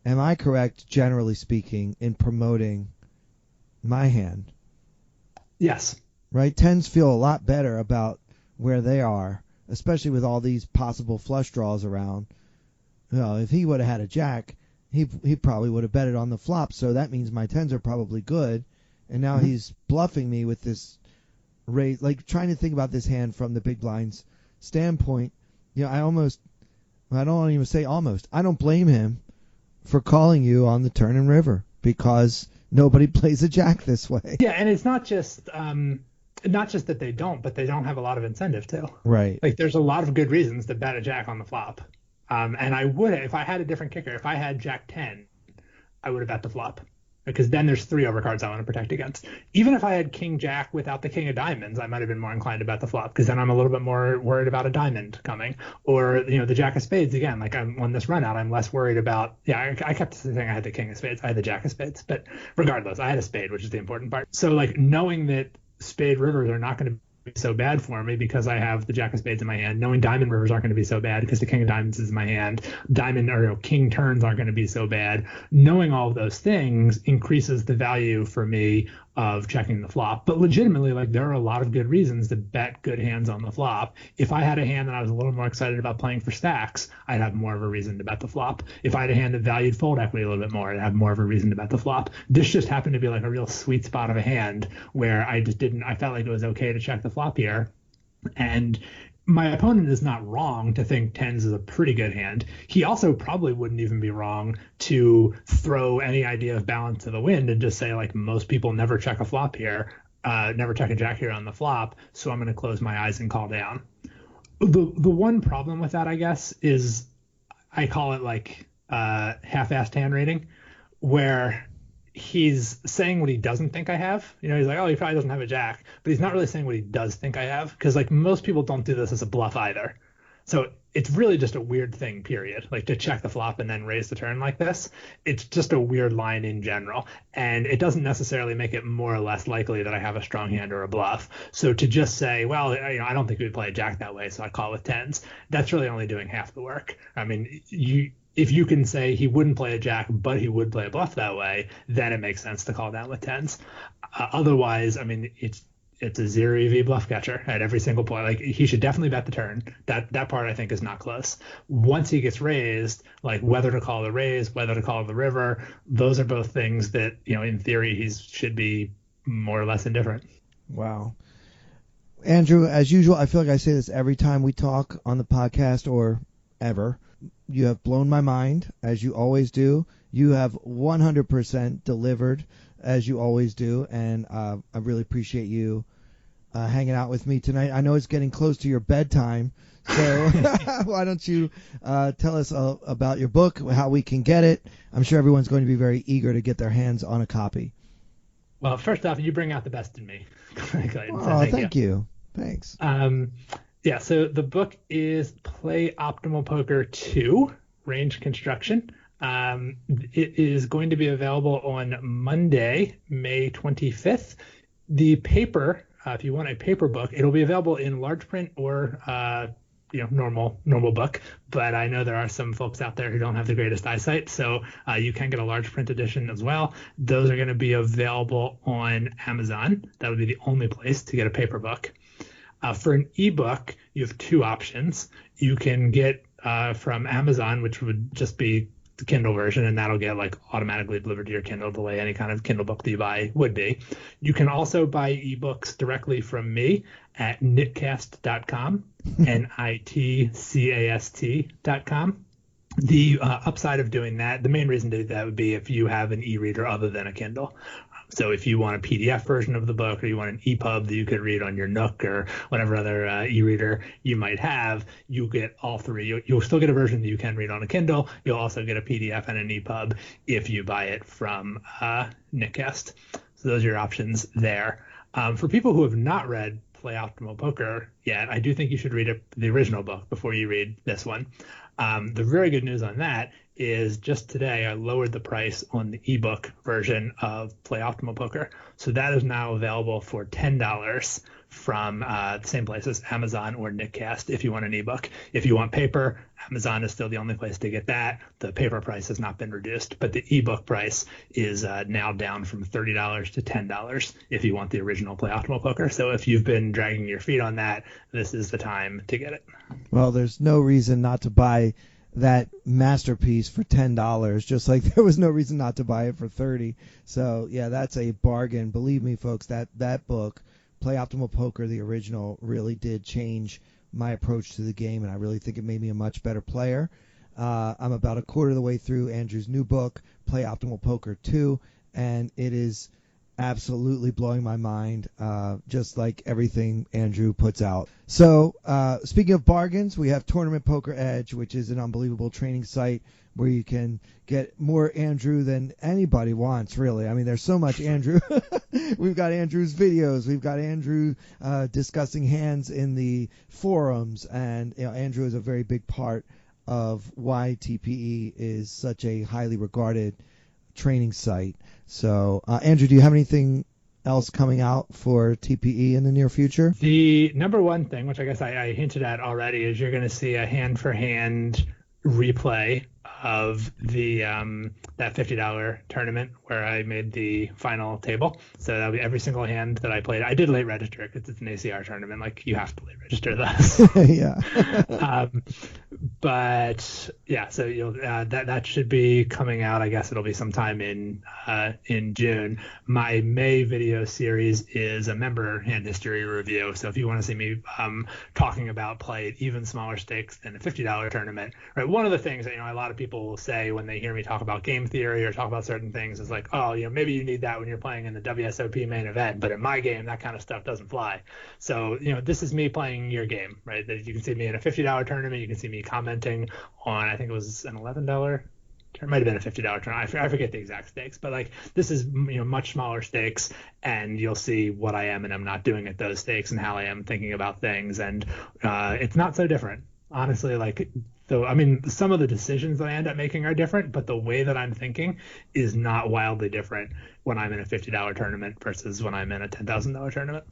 am I correct, generally speaking, in promoting my hand? Yes. Right? Tens feel a lot better about where they are, especially with all these possible flush draws around. If he would have had a jack, he probably would have betted on the flop, so that means my tens are probably good. And now he's bluffing me with this raise, like trying to think about this hand from the big blind's standpoint. I don't even say almost. I don't blame him for calling you on the turn and river because nobody plays a jack this way. Yeah, and it's not just that they don't, but they don't have a lot of incentive to. Right. Like there's a lot of good reasons to bet a jack on the flop. And I would, if I had a different kicker, if I had jack 10, I would have bet the flop. because then there's 3 overcards I want to protect against. Even if I had king jack without the king of diamonds, I might have been more inclined to bet the flop, because then I'm a little bit more worried about a diamond coming, or the jack of spades again. Like on this run out, I'm less worried about. Yeah, I kept saying I had the king of spades, I had the jack of spades, but regardless, I had a spade, which is the important part. So like knowing that spade rivers are not going to be so bad for me because I have the jack of spades in my hand, knowing diamond rivers aren't going to be so bad because the king of diamonds is in my hand, diamond or king turns aren't going to be so bad, knowing all of those things increases the value for me of checking the flop. But legitimately, like, there are a lot of good reasons to bet good hands on the flop. If I had a hand that I was a little more excited about playing for stacks, I'd have more of a reason to bet the flop. If I had a hand that valued fold equity a little bit more, I'd have more of a reason to bet the flop. This just happened to be like a real sweet spot of a hand where I felt like it was okay to check the flop here. And my opponent is not wrong to think tens is a pretty good hand. He also probably wouldn't even be wrong to throw any idea of balance to the wind and just say, like, most people never check a flop here, never check a jack here on the flop, so I'm going to close my eyes and call down. The one problem with that, I guess, is I call it like half-assed hand rating, where he's saying what he doesn't think I have. He's like, oh, he probably doesn't have a jack, but he's not really saying what he does think I have, because like most people don't do this as a bluff either. So it's really just a weird thing, period. Like, to check the flop and then raise the turn like this, it's just a weird line in general, and it doesn't necessarily make it more or less likely that I have a strong hand or a bluff. So to just say, well, I don't think we would play a jack that way, so I call with tens, that's really only doing half the work. I mean, if you can say he wouldn't play a jack, but he would play a bluff that way, then it makes sense to call down with tens. Otherwise, I mean, it's a 0 EV bluff catcher at every single point. Like, he should definitely bet the turn. That part I think is not close. Once he gets raised, like whether to call the raise, whether to call the river, those are both things that, in theory, he should be more or less indifferent. Wow. Andrew, as usual, I feel like I say this every time we talk on the podcast or ever. You have blown my mind, as you always do. You have 100% delivered, as you always do, and I really appreciate you hanging out with me tonight. I know it's getting close to your bedtime, so why don't you tell us about your book, how we can get it. I'm sure everyone's going to be very eager to get their hands on a copy. Well, first off, you bring out the best in me. Oh, thank you. Thanks. Yeah, so the book is Play Optimal Poker 2, Range Construction. It is going to be available on Monday, May 25th. The paper, if you want a paper book, it'll be available in large print or normal book. But I know there are some folks out there who don't have the greatest eyesight, so you can get a large print edition as well. Those are going to be available on Amazon. That would be the only place to get a paper book. For an ebook, you have 2 options. You can get from Amazon, which would just be the Kindle version, and that'll get like automatically delivered to your Kindle the way any kind of Kindle book that you buy would be. You can also buy ebooks directly from me at nitcast.com, nitcast.com. The upside of doing that, the main reason to do that would be if you have an e-reader other than a Kindle. So if you want a PDF version of the book, or you want an EPUB that you could read on your Nook or whatever other e-reader you might have, you get all 3. You'll still get a version that you can read on a Kindle. You'll also get a PDF and an EPUB if you buy it from Nitcast. So those are your options there. For people who have not read Play Optimal Poker yet, I do think you should read the original book before you read this one. The very good news on that is just today I lowered the price on the ebook version of Play Optimal Poker. So that is now available for $10 from the same places, Amazon or Nitcast, if you want an ebook. If you want paper, Amazon is still the only place to get that. The paper price has not been reduced, but the ebook price is now down from $30 to $10 if you want the original Play Optimal Poker. So if you've been dragging your feet on that, this is the time to get it. Well, there's no reason not to buy that masterpiece for $10, just like there was no reason not to buy it for $30. So yeah, that's a bargain. Believe me, folks, that book, Play Optimal Poker, the original, really did change my approach to the game, and I really think it made me a much better player. I'm about a quarter of the way through Andrew's new book, Play Optimal Poker 2, and it is absolutely blowing my mind, just like everything Andrew puts out. So, speaking of bargains, we have Tournament Poker Edge, which is an unbelievable training site where you can get more Andrew than anybody wants, really. I mean, there's so much Andrew. We've got Andrew's videos. We've got Andrew discussing hands in the forums. And Andrew is a very big part of why TPE is such a highly regarded training site. So, Andrew, do you have anything else coming out for TPE in the near future? The number one thing, which I guess I hinted at already, is you're going to see a hand-for-hand replay of the that $50 tournament where I made the final table. So that'll be every single hand that I played. I did late register because it's an ACR tournament. Like, you have to late register those. Yeah. But yeah, so that should be coming out. I guess it'll be sometime in June. My May video series is a member hand history review. So if you want to see me talking about play at even smaller stakes than a $50 tournament, right? One of the things that a lot of people will say when they hear me talk about game theory or talk about certain things is like, oh, maybe you need that when you're playing in the WSOP main event, but in my game that kind of stuff doesn't fly. So this is me playing your game, right? That you can see me in a $50 tournament. You can see me commenting on, I think it was an $11. It might have been a $50 tournament. I forget the exact stakes, but like, this is much smaller stakes, and you'll see what I am and I'm not doing at those stakes and how I am thinking about things, and it's not so different, honestly. Like, so I mean, some of the decisions that I end up making are different, but the way that I'm thinking is not wildly different when I'm in a $50 tournament versus when I'm in a $10,000 tournament.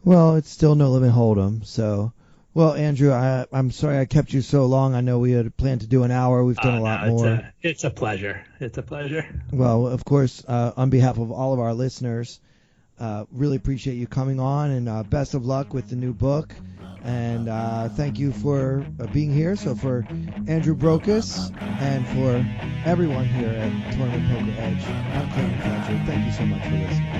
Well, it's still no limit hold'em, so. Well, Andrew, I'm sorry I kept you so long. I know we had planned to do an hour. We've done a lot more. It's a pleasure. It's a pleasure. Well, of course, on behalf of all of our listeners, really appreciate you coming on, and best of luck with the new book. And thank you for being here. So for Andrew Brokos and for everyone here at Tournament Poker Edge, I'm Clayton Fletcher. Thank you so much for listening.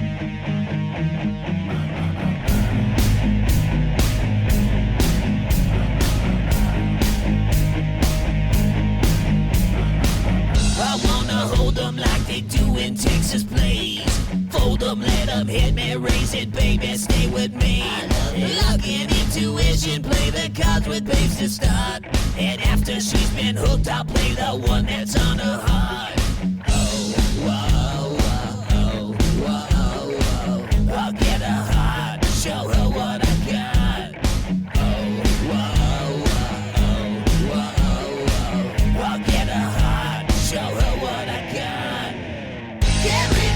Hold them like they do in Texas, please. Fold them, let them hit me, raise it, baby, stay with me. Lock in intuition, play the cards with babes to start. And after she's been hooked, I'll play the one that's on her heart. Oh, whoa, whoa, whoa, whoa, whoa. I'll get her heart, show her what I got. Oh, whoa, whoa, whoa, whoa. I'll get her heart, show her what I got. Carry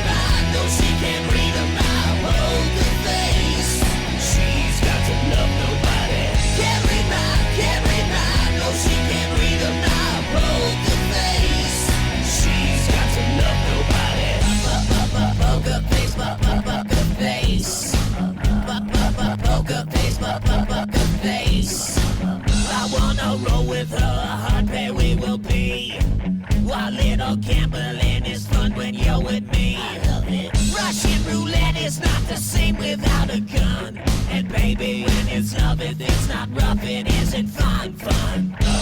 mine, no, she can't read a mile. Poker face, she's got to love nobody. Carry mine, no, she can't read a mile. Poker face, she's got to love nobody. Poker face, poker face. Poker face, poker face. I wanna roll with her, a hard pair we will be. While little gambling is fun when you're with me. I love it. Russian roulette is not the same without a gun. And baby, when it's love, it's not rough, it isn't fun. Oh,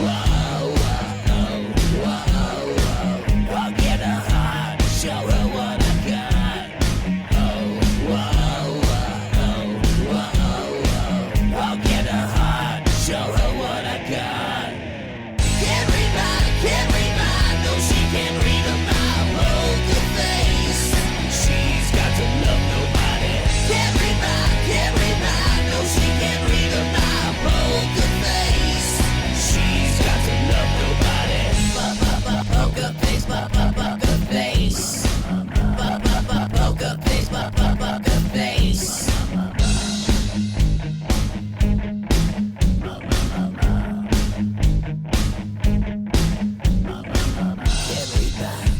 whoa, whoa, whoa, whoa. I'll get her heart, show her what I got. Oh, whoa, whoa, whoa, whoa. I'll get her heart, show her what I got. Carry mine, no, she can't read a mile. Poker face, she's got to love nobody. Carry mine, no, she can't read a mile. Poker face, she's got to love nobody. Poker face, poker face. Poker face, poker face.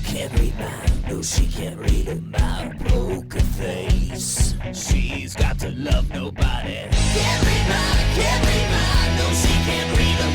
Can't read mine, no, she can't read a mile. Poker face, she's got to love nobody. Can't read mine, no, she can't read a